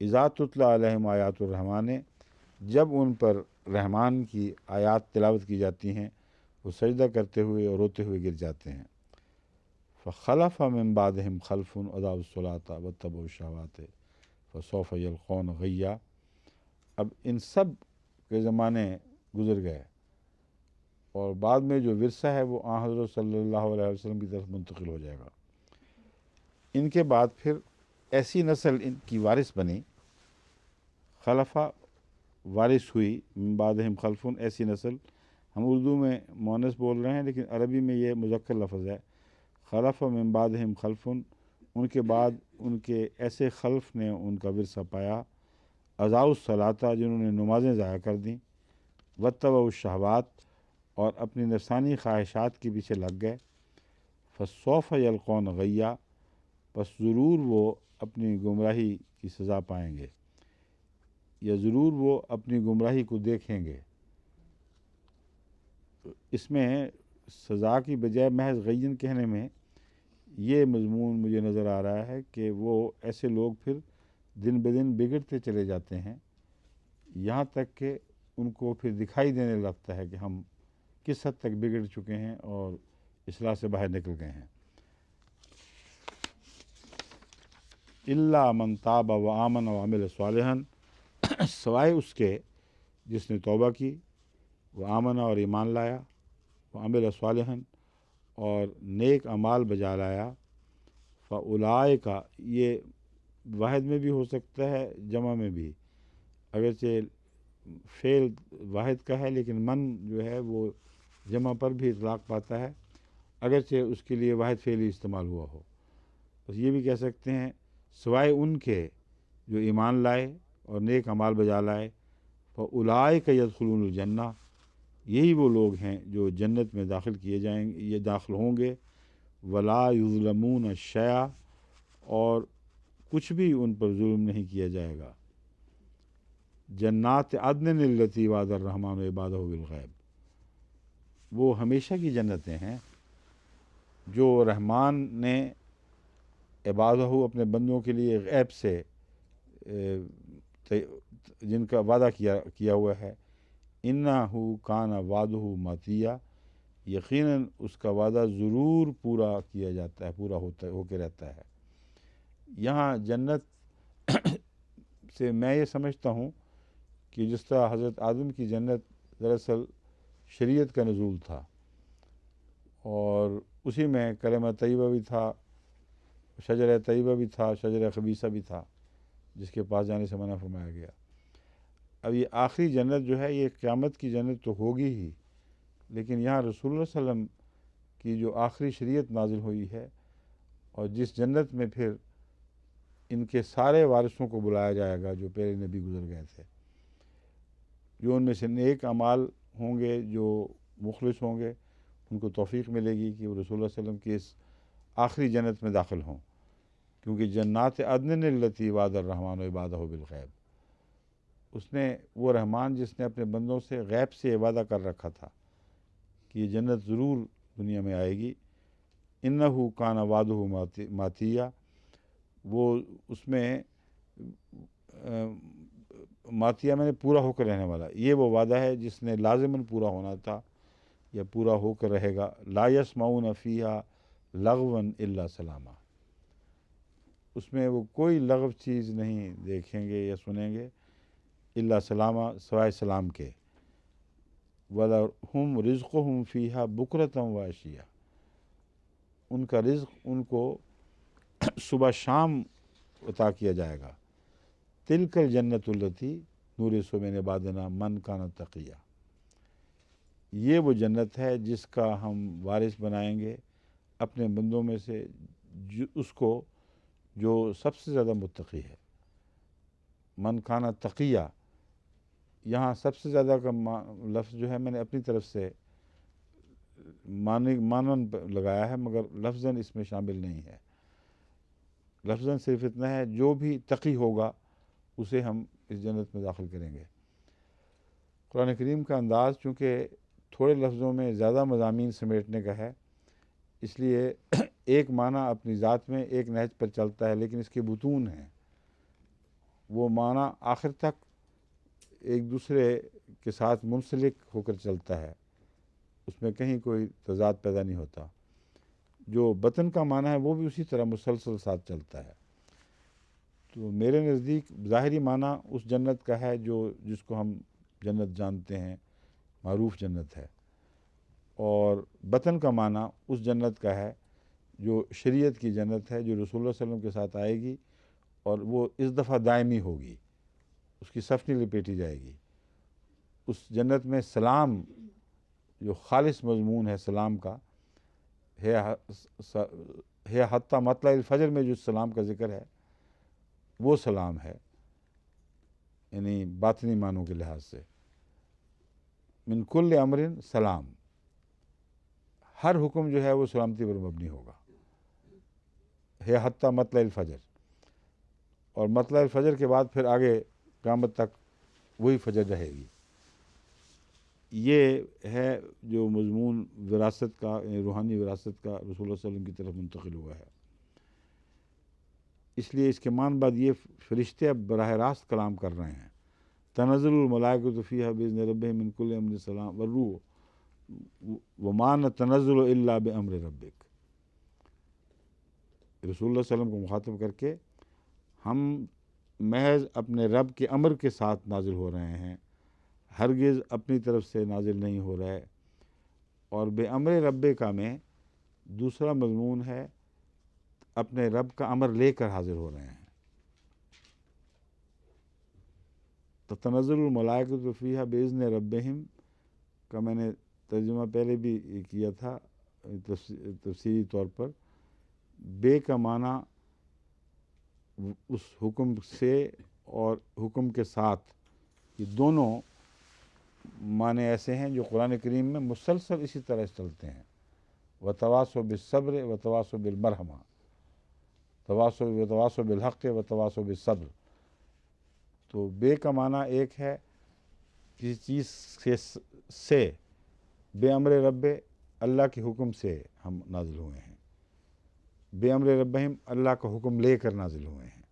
اذا تتلی علیہم آیات الرحمن، جب ان پر رحمان کی آیات تلاوت کی جاتی ہیں وہ سجدہ کرتے ہوئے اور روتے ہوئے گر جاتے ہیں. فخلف من بعدہم خلف اضاعوا الصلاۃ واتبعوا الشہوات فسوف یلقون غیا. اب ان سب کے زمانے گزر گئے، اور بعد میں جو ورثہ ہے وہ آن حضرت صلی اللہ علیہ وسلم کی طرف منتقل ہو جائے گا. ان کے بعد پھر ایسی نسل ان کی وارث بنی، خلفہ وارث ہوئی، من بعدہم خلفن، ایسی نسل. ہم اردو میں مؤنث بول رہے ہیں لیکن عربی میں یہ مذکر لفظ ہے. خلف من بعدہم خلفن، ان کے بعد ان کے ایسے خلف نے ان کا ورثہ پایا، اضاعوا الصلاۃ، جنہوں نے نمازیں ضائع کر دیں، واتبعوا الشہوات، اور اپنی نفسانی خواہشات کے پیچھے لگ گئے. فسوف یلقون غیا، پس ضرور وہ اپنی گمراہی کی سزا پائیں گے، یا ضرور وہ اپنی گمراہی کو دیکھیں گے. اس میں سزا کی بجائے محض غین کہنے میں یہ مضمون مجھے نظر آ رہا ہے کہ وہ ایسے لوگ پھر دن بدن بگڑتے چلے جاتے ہیں، یہاں تک کہ ان کو پھر دکھائی دینے لگتا ہے کہ ہم کس حد تک بگڑ چکے ہیں اور اصلاح سے باہر نکل گئے ہیں. الا من تاب و آمن و عمل صالحا، سوائے اس کے جس نے توبہ کی، وہ آمن اور ایمان لایا، وہ عمل صالحا اور نیک اعمال بجا لایا. فاولئک، یہ واحد میں بھی ہو سکتا ہے جمع میں بھی، اگرچہ فعل واحد کا ہے لیکن من جو ہے وہ جمع پر بھی اطلاق پاتا ہے، اگرچہ اس کے لیے واحد فعل ہی استعمال ہوا ہو. بس یہ بھی کہہ سکتے ہیں سوائے ان کے جو ایمان لائے اور نیک اعمال بجا لائے. فاولئک یدخلون الجنہ، یہی وہ لوگ ہیں جو جنت میں داخل کیے جائیں گے، یہ داخل ہوں گے. ولا یظلمون شیئا، اور کچھ بھی ان پر ظلم نہیں کیا جائے گا. جنات عدن التی وعد الرحمن عبادہ بالغیب، وہ ہمیشہ کی جنتیں ہیں جو رحمان نے عبادہ اپنے بندوں کے لیے غیب سے جن کا وعدہ کیا ہوا ہے. انہ کان وعدہ ماتیہ، یقیناً اس کا وعدہ ضرور پورا کیا جاتا ہے، پورا ہو کے رہتا ہے. یہاں جنت سے میں یہ سمجھتا ہوں کہ جس طرح حضرت آدم کی جنت دراصل شریعت کا نزول تھا، اور اسی میں کلمہ طیبہ بھی تھا، شجر طیبہ بھی تھا، شجر خبیثہ بھی تھا جس کے پاس جانے سے منع فرمایا گیا۔ اب یہ آخری جنت جو ہے یہ قیامت کی جنت تو ہوگی ہی، لیکن یہاں رسول اللہ صلی اللہ علیہ وسلم کی جو آخری شریعت نازل ہوئی ہے اور جس جنت میں پھر ان کے سارے وارثوں کو بلایا جائے گا جو پہلے نبی گزر گئے تھے، جو ان میں سے نیک اعمال ہوں گے، جو مخلص ہوں گے، ان کو توفیق ملے گی کہ وہ رسول اللہ صلی اللہ علیہ وسلم کی اس آخری جنت میں داخل ہوں، کیونکہ جنات عدن التی وعد الرحمن عبادہ بالغیب، اس نے وہ رحمان جس نے اپنے بندوں سے غیب سے وعدہ کر رکھا تھا کہ یہ جنت ضرور دنیا میں آئے گی، انہ کان وعدہ ماتیہ، وہ اس میں ماتیہ میں نے پورا ہو کر رہنے والا، یہ وہ وعدہ ہے جس نے لازماً پورا ہونا تھا یا پورا ہو کر رہے گا۔ لا یسمعون فیہا لغوا الا سلاما، اس میں وہ کوئی لغو چیز نہیں دیکھیں گے یا سنیں گے الا سلاما، سوائے سلام کے۔ وَلَهُمْ رِزْقُهُمْ فِيهَا بُكْرَةً وَعَشِيًّا، ان کا رزق ان کو صبح شام عطا کیا جائے گا۔ تِلْكَ الْجَنَّةُ الَّتِي نُورِثُ مِنْ عِبَادِنَا مَنْ كَانَ تَقِيًّا، یہ وہ جنت ہے جس کا ہم وارث بنائیں گے اپنے بندوں میں سے اس کو جو سب سے زیادہ متقی ہے۔ من کھانا تقیہ، یہاں سب سے زیادہ کا لفظ جو ہے میں نے اپنی طرف سے مانن لگایا ہے، مگر لفظاً اس میں شامل نہیں ہے۔ لفظاً صرف اتنا ہے جو بھی تقی ہوگا اسے ہم اس جنت میں داخل کریں گے۔ قرآن کریم کا انداز چونکہ تھوڑے لفظوں میں زیادہ مضامین سمیٹنے کا ہے، اس لیے ایک معنی اپنی ذات میں ایک نہج پر چلتا ہے، لیکن اس کے بطون ہیں، وہ معنی آخر تک ایک دوسرے کے ساتھ منسلک ہو کر چلتا ہے، اس میں کہیں کوئی تضاد پیدا نہیں ہوتا۔ جو بطن کا معنی ہے وہ بھی اسی طرح مسلسل ساتھ چلتا ہے۔ تو میرے نزدیک ظاہری معنی اس جنت کا ہے جس کو ہم جنت جانتے ہیں، معروف جنت ہے، اور بطن کا معنی اس جنت کا ہے جو شریعت کی جنت ہے، جو رسول اللہ صلی اللہ علیہ وسلم کے ساتھ آئے گی اور وہ اس دفعہ دائمی ہوگی، اس کی صف نہیں لپیٹی جائے گی۔ اس جنت میں سلام، جو خالص مضمون ہے سلام کا، ہے حتیٰ مطلع الفجر میں جو سلام کا ذکر ہے وہ سلام ہے، یعنی باطنی معنوں کے لحاظ سے۔ من کل امر سلام، ہر حکم جو ہے وہ سلامتی پر مبنی ہوگا، ہے حتیٰ مطلع الفجر، اور مطلع الفجر کے بعد پھر آگے قیامت تک وہی فجر رہے گی۔ یہ ہے جو مضمون وراثت کا، روحانی وراثت کا رسول اللہ صلی اللہ علیہ وسلم کی طرف منتقل ہوا ہے۔ اس لیے اس کے معنی بعد یہ فرشتے اب براہ راست کلام کر رہے ہیں۔ تنزل الملائکۃ فیہا بإذن ربہم من کل امر سلام والروح وما نتنزل الا بامر ربک، رسول اللہ صلی اللہ علیہ وسلم کو مخاطب کر کے ہم محض اپنے رب کے امر کے ساتھ نازل ہو رہے ہیں، ہرگز اپنی طرف سے نازل نہیں ہو رہے۔ اور بے امر رب کا میں دوسرا مضمون ہے اپنے رب کا امر لے کر حاضر ہو رہے ہیں۔ تو تنزل الملائکۃ فیہا بإذن ربہم کا میں نے ترجمہ پہلے بھی کیا تھا تفصیلی طور پر۔ بے کا معنی اس حکم سے اور حکم کے ساتھ، یہ دونوں معنی ایسے ہیں جو قرآن کریم میں مسلسل اسی طرح چلتے ہیں۔ وتواصوا بالصبر وتواصوا بالمرحمہ، وتواصوا بالحق وتواصوا بالصبر۔ تو بے کا معنی ایک ہے کسی چیز سے، بے امر رب، اللہ کے حکم سے ہم نازل ہوئے ہیں، بے امر ربہم، اللہ کا حکم لے کر نازل ہوئے ہیں۔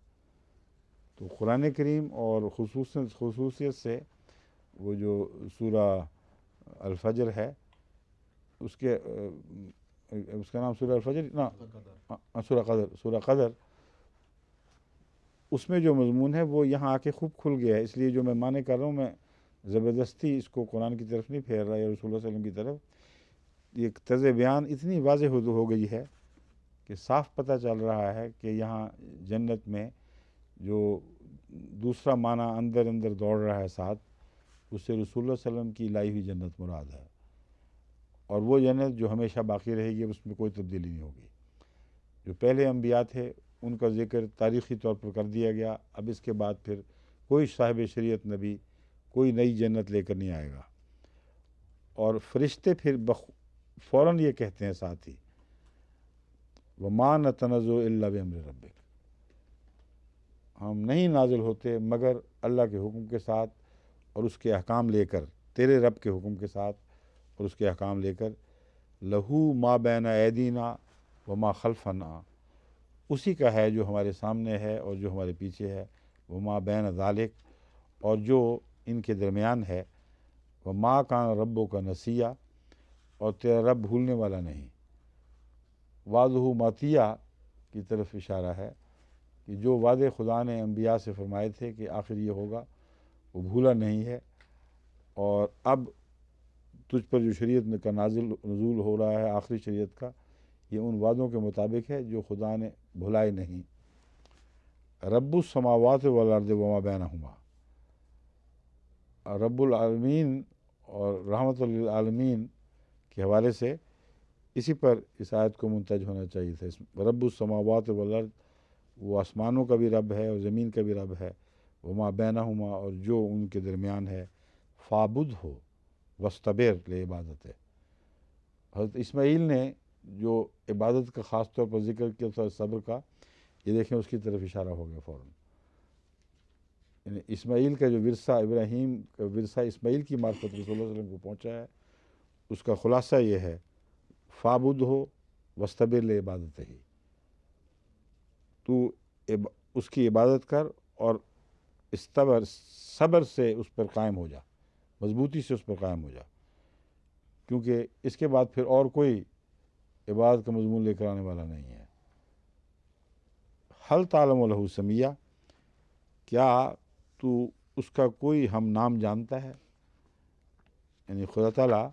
تو قرآن کریم اور خصوصیت سے وہ جو سورہ الفجر ہے، اس کا نام سورہ الفجر سورہ قدر، اس میں جو مضمون ہے وہ یہاں آ کے خوب کھل گیا ہے۔ اس لیے جو میں معنی کر رہا ہوں، میں زبردستی اس کو قرآن کی طرف نہیں پھیر رہا یا رسول اللہ صلی اللہ علیہ وسلم کی طرف، یہ طرز بیان اتنی واضح ہو گئی ہے کہ صاف پتہ چل رہا ہے کہ یہاں جنت میں جو دوسرا معنی اندر اندر دوڑ رہا ہے ساتھ، اس سے رسول اللہ صلی اللہ علیہ وسلم کی لائی ہوئی جنت مراد ہے، اور وہ جنت جو ہمیشہ باقی رہے گی، اس میں کوئی تبدیلی نہیں ہوگی۔ جو پہلے انبیاء تھے ان کا ذکر تاریخی طور پر کر دیا گیا، اب اس کے بعد پھر کوئی صاحب شریعت نبی کوئی نئی جنت لے کر نہیں آئے گا، اور فرشتے پھر فوراً یہ کہتے ہیں ساتھ ہی وَمَا نَتَنَزَّلُ إِلَّا بِأَمْرِ رَبِّكَ، ہم نہیں نازل ہوتے مگر اللہ کے حکم کے ساتھ اور اس کے احکام لے کر، تیرے رب کے حکم کے ساتھ اور اس کے احکام لے کر، لَهُ مَا بَيْنَ أَيْدِينَا وَمَا خَلْفَنَا، اسی کا ہے جو ہمارے سامنے ہے اور جو ہمارے پیچھے ہے، وَمَا بَيْنَ ذَلِكَ، اور جو ان کے درمیان ہے، وَمَا كَانَ رَبُّكَ نَسِيًّا، اور تیرا رب بھولنے والا نہیں۔ وعدہ ماتیہ کی طرف اشارہ ہے کہ جو وعدے خدا نے انبیاء سے فرمائے تھے کہ آخر یہ ہوگا، وہ بھولا نہیں ہے، اور اب تجھ پر جو شریعت کا نزول ہو رہا ہے آخری شریعت کا، یہ ان وعدوں کے مطابق ہے جو خدا نے بھلائے نہیں۔ رب السماوات والارض وما بینہما، رب العالمین اور رحمت للعالمین کے حوالے سے اسی پر اس آیت کو منتج ہونا چاہیے تھا۔ رب السماوات والارض، وہ آسمانوں کا بھی رب ہے اور زمین کا بھی رب ہے، وما بینہما، اور جو ان کے درمیان ہے، فعبد ہو واستبر لعبادت ہے۔ حضرت اسماعیل نے جو عبادت کا خاص طور پر ذکر کیا تھا صبر کا، یہ دیکھیں اس کی طرف اشارہ ہو گیا فوراً۔ یعنی اسماعیل کا جو ورثہ، ابراہیم کا ورثہ اسماعیل کی معرفت رسول اللہ صلی اللہ علیہ وسلم کو پہنچا ہے، اس کا خلاصہ یہ ہے فعبد ہو واستبر لعبادت ہی، تو اس کی عبادت کر اور صبر سے اس پر قائم ہو جا، مضبوطی سے اس پر قائم ہو جا، کیونکہ اس کے بعد پھر اور کوئی عبادت کا مضمون لے کر آنے والا نہیں ہے۔ حل تعلم لہ سمیہ، کیا تو اس کا کوئی ہم نام جانتا ہے؟ یعنی خدا تعالیٰ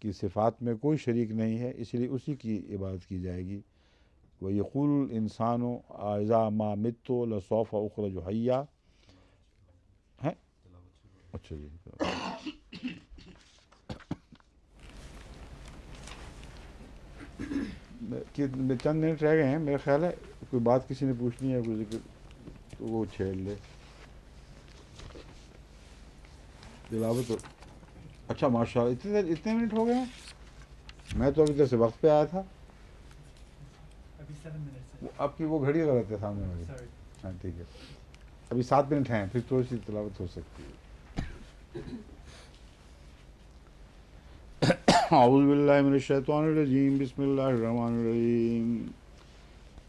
کی صفات میں کوئی شریک نہیں ہے، اس لیے اسی کی عبادت کی جائے گی۔ وَيَقُولُ الْإِنسَانُ أَإِذَا مَا مِتُّ لَسَوْفَ أُخْرَجُ حَيًّا، ہے؟ اچھا جی، چند منٹ رہ گئے ہیں، میرا خیال ہے کوئی بات کسی نے پوچھنی ہے، کوئی ذکر تو وہ چھیڑ لے تلاوت۔ اچھا ماشاء اللہ، اتنے منٹ ہو گئے ہیں، میں تو ابھی تک سے وقت پہ آیا تھا۔ آپ کی وہ گھڑی غلط ہے سامنے والی۔ ہاں ٹھیک ہے، ابھی 7 منٹ ہیں، پھر تھوڑی سی تلاوت ہو سکتی ہے۔ اعوذ باللہ من الشیطان الرجیم، بسم اللہ الرحمن الرحیم۔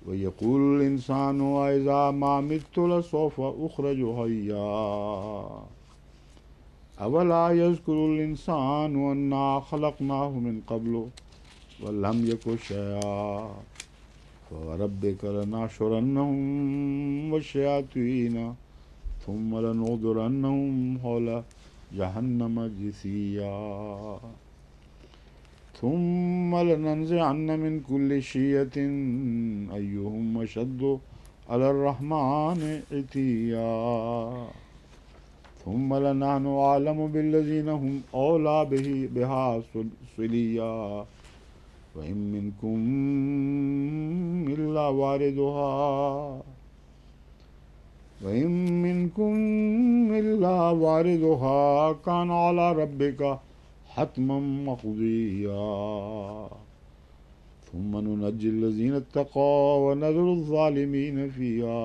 وَيَقُولُ الْإِنسَانُ أَإِذَا مَا مِتُّ لَسَوْفَ أُخْرَجُ حَيًّا أَوَلَا يَذْكُرُ الْإِنسَانُ أَنَّا خَلَقْنَاهُ مِنْ قَبْلُ وَلَمْ يَكُ شَيْئًا فَوَرَبِّكَ لَنَحْشُرَنَّهُمْ وَالشَّيَاطِينَ ثُمَّ لَنُحْضِرَنَّهُمْ حَوْلَ جَهَنَّمَ جِثِيًّا ثُمَّ لَنَنزِعَنَّ مِنْ كُلِّ شِيَّةٍ أَيُّهُمْ أَشَدُّ عَلَى الرَّحْمَنِ عِتِيًّا ثُمَّ لَنَحْنُ أَعْلَمُ بِالَّذِينَ هُمْ أَوْلَىٰ بِهَا صِلِيًّا وَإِن مِّنكُمْ إِلَّا وَارِدُهَا كَانَ عَلَىٰ رَبِّكَ حَتْمًا مَّقْضِيًّا ثُمَّ نُنَجِّي الَّذِينَ اتَّقَوا وَنَذَرُ الظَّالِمِينَ فِيهَا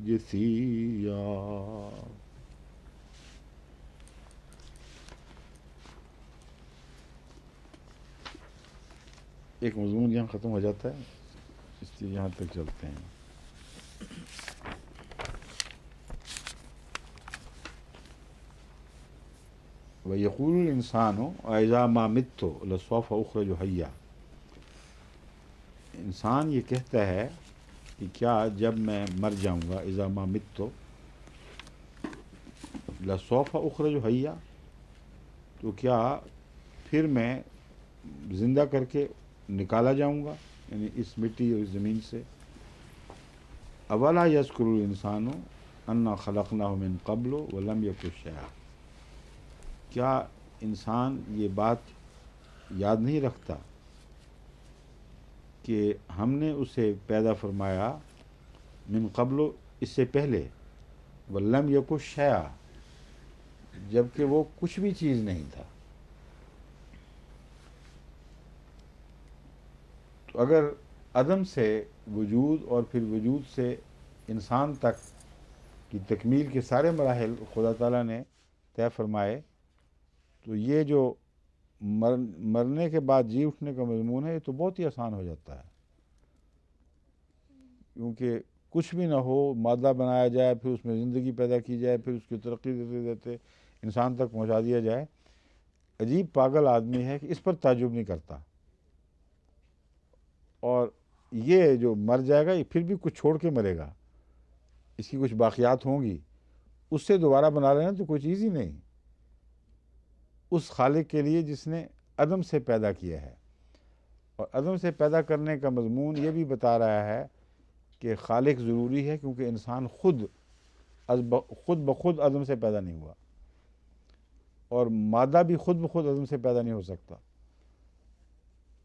جِثِيًّا۔ ایک مضمون یہاں ختم ہو جاتا ہے، اس لیے یہاں تک چلتے ہیں۔ وَيَقُولُ الْإِنسَانُ أَإِذَا مَا مِتُّ لَسَوْفَ أُخْرَجُ حَيًّا، انسان یہ کہتا ہے کہ کیا جب میں مر جاؤں گا، اذا ما مت لسوف اخرج حیا، تو کیا پھر میں زندہ کر کے نکالا جاؤں گا، یعنی اس مٹی اور اس زمین سے۔ اولا یذکر الانسان انا خلقناہ من قبل ولم یک شیئا، کیا انسان یہ بات یاد نہیں رکھتا کہ ہم نے اسے پیدا فرمایا من قبل، اس سے پہلے، ولم یک شیئا، جبکہ وہ کچھ بھی چیز نہیں تھا۔ تو اگر عدم سے وجود اور پھر وجود سے انسان تک کی تکمیل کے سارے مراحل خدا تعالیٰ نے طے فرمائے، تو یہ جو مرنے کے بعد جی اٹھنے کا مضمون ہے، یہ تو بہت ہی آسان ہو جاتا ہے، کیونکہ کچھ بھی نہ ہو، مادہ بنایا جائے، پھر اس میں زندگی پیدا کی جائے، پھر اس کی ترقی دیتے دیتے انسان تک پہنچا دیا جائے۔ عجیب پاگل آدمی ہے کہ اس پر تعجب نہیں کرتا، اور یہ جو مر جائے گا یہ پھر بھی کچھ چھوڑ کے مرے گا، اس کی کچھ باقیات ہوں گی، اس سے دوبارہ بنا لینا تو کوئی چیز ہی نہیں اس خالق کے لیے جس نے عدم سے پیدا کیا ہے۔ اور عدم سے پیدا کرنے کا مضمون یہ بھی بتا رہا ہے کہ خالق ضروری ہے، کیونکہ انسان خود بخود عدم سے پیدا نہیں ہوا، اور مادہ بھی خود بخود عدم سے پیدا نہیں ہو سکتا۔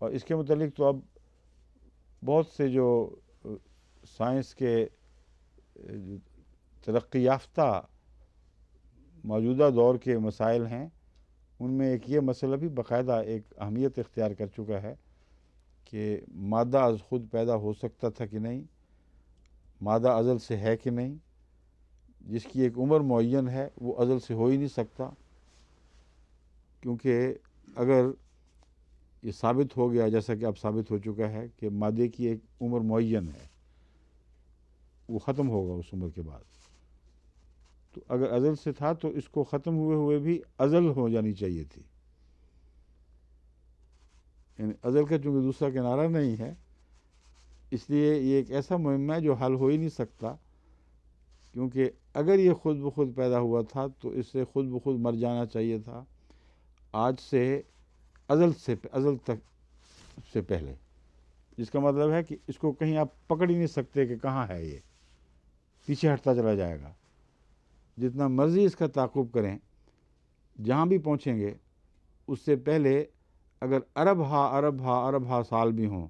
اور اس کے متعلق تو اب بہت سے جو سائنس کے ترقی یافتہ موجودہ دور کے مسائل ہیں، ان میں ایک یہ مسئلہ بھی باقاعدہ ایک اہمیت اختیار کر چکا ہے کہ مادہ از خود پیدا ہو سکتا تھا کہ نہیں، مادہ ازل سے ہے کہ نہیں، جس کی ایک عمر معین ہے وہ ازل سے ہو ہی نہیں سکتا، کیونکہ اگر یہ ثابت ہو گیا، جیسا کہ اب ثابت ہو چکا ہے، کہ مادے کی ایک عمر معین ہے، وہ ختم ہوگا اس عمر کے بعد، تو اگر ازل سے تھا تو اس کو ختم ہوئے ہوئے بھی ازل ہو جانی چاہیے تھی، یعنی ازل کا چونکہ دوسرا کنارہ نہیں ہے، اس لیے یہ ایک ایسا معمہ ہے جو حل ہو ہی نہیں سکتا، کیونکہ اگر یہ خود بخود پیدا ہوا تھا تو اس سے خود بخود مر جانا چاہیے تھا آج سے ازل تک سے پہلے، جس کا مطلب ہے کہ اس کو کہیں آپ پکڑ ہی نہیں سکتے کہ کہاں ہے، یہ پیچھے ہٹتا چلا جائے گا، جتنا مرضی اس کا تعاقب کریں، جہاں بھی پہنچیں گے اس سے پہلے اگر ارب ہا سال بھی ہوں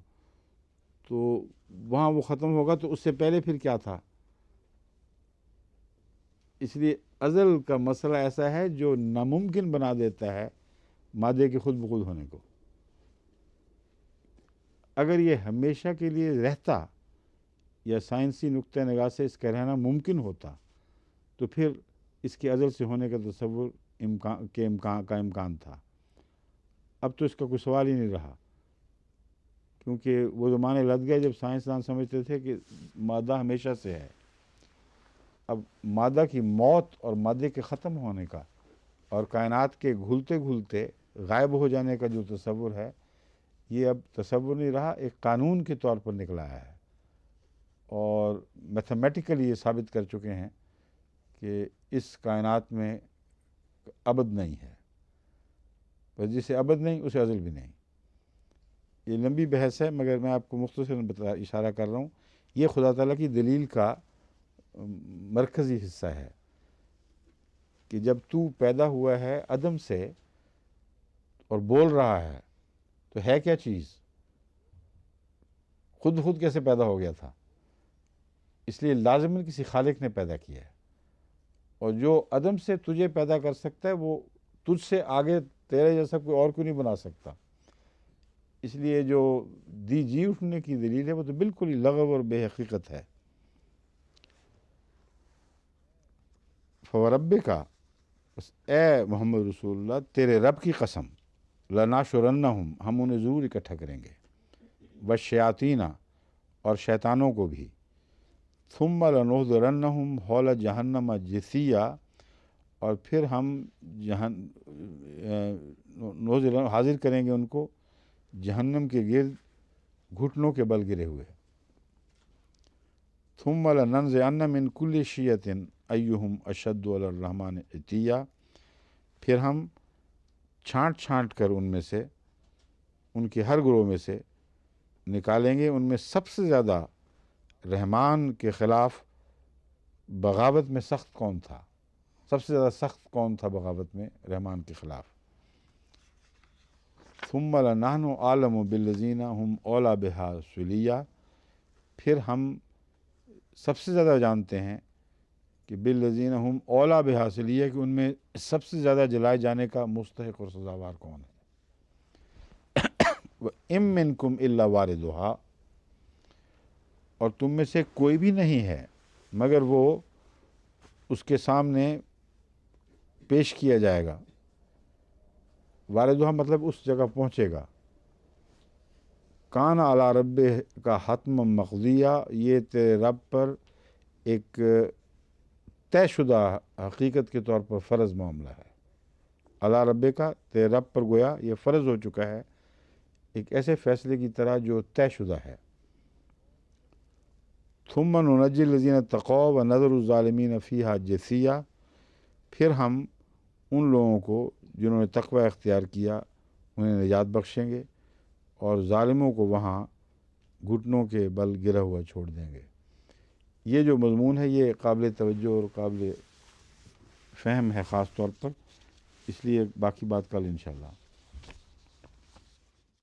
تو وہاں وہ ختم ہوگا، تو اس سے پہلے پھر کیا تھا؟ اس لیے ازل کا مسئلہ ایسا ہے جو ناممکن بنا دیتا ہے مادے کے خود بخود ہونے کو۔ اگر یہ ہمیشہ کے لیے رہتا یا سائنسی نقطہ نگاہ سے اس کا رہنا ممکن ہوتا تو پھر اس کے ازل سے ہونے کا تصور کا امکان تھا۔ اب تو اس کا کوئی سوال ہی نہیں رہا، کیونکہ وہ زمانے لگ گئے جب سائنسدان سمجھتے تھے کہ مادہ ہمیشہ سے ہے۔ اب مادہ کی موت اور مادے کے ختم ہونے کا اور کائنات کے گھلتے گھلتے غائب ہو جانے کا جو تصور ہے، یہ اب تصور نہیں رہا، ایک قانون کے طور پر نکلا ہے، اور میتھمیٹیکلی یہ ثابت کر چکے ہیں کہ اس کائنات میں ابد نہیں ہے، بس جسے ابد نہیں اسے ازل بھی نہیں۔ یہ لمبی بحث ہے، مگر میں آپ کو مختصراً اشارہ کر رہا ہوں، یہ خدا تعالیٰ کی دلیل کا مرکزی حصہ ہے کہ جب تو پیدا ہوا ہے عدم سے اور بول رہا ہے تو ہے کیا چیز؟ خود بخود کیسے پیدا ہو گیا تھا؟ اس لیے لازماً کسی خالق نے پیدا کیا ہے، اور جو عدم سے تجھے پیدا کر سکتا ہے وہ تجھ سے آگے تیرے جیسا کوئی اور کوئی نہیں بنا سکتا۔ اس لیے جو جی اٹھنے کی دلیل ہے وہ تو بالکل ہی لغو اور بے حقیقت ہے۔ فوربک، اے محمد رسول اللہ، تیرے رب کی قسم، لناشرنہم، ہم انہیں ضرور اکٹھا کریں گے، والشیاطین، اور شیطانوں کو بھی، ثم لنحضرنہم حول جہنم جثیا، اور پھر ہم حاضر کریں گے ان کو جہنم کے گرد گھٹنوں کے بل گرے ہوئے، ثم لننزعن من کل شیعۃ ایہم اشد علی الرحمن عتیا، پھر ہم چھانٹ کر ان میں سے ان کے ہر گروہ میں سے نکالیں گے۔ ان میں سب سے زیادہ رحمان کے خلاف بغاوت میں سخت کون تھا؟ سب سے زیادہ سخت کون تھا بغاوت میں رحمان کے خلاف؟ ثم لنحن اعلم بالذین هم اولی بہا صلیہ، پھر ہم سب سے زیادہ جانتے ہیں کہ بالذین هم اولی بہا صلیہ، کہ ان میں سب سے زیادہ جلائے جانے کا مستحق اور سزاوار کون ہے۔ وَإِن مِّنکُمْ إِلَّا وَارِدُهَا، اور تم میں سے کوئی بھی نہیں ہے مگر وہ اس کے سامنے پیش کیا جائے گا۔ واردها مطلب اس جگہ پہنچے گا۔ کان علی رب کا حتم مقضیہ، یہ تیرے رب پر ایک طے شدہ حقیقت کے طور پر فرض معاملہ ہے۔ علی رب کا، تیرے رب پر گویا یہ فرض ہو چکا ہے، ایک ایسے فیصلے کی طرح جو طے شدہ ہے۔ ثم ننجی الذین اتقوا ونذر الظالمین فیہا جثیہ، پھر ہم ان لوگوں کو جنہوں نے تقوی اختیار کیا انہیں نجات بخشیں گے اور ظالموں کو وہاں گھٹنوں کے بل گرا ہوا چھوڑ دیں گے۔ یہ جو مضمون ہے یہ قابل توجہ اور قابل فہم ہے خاص طور پر، اس لیے باقی بات کل انشاءاللہ۔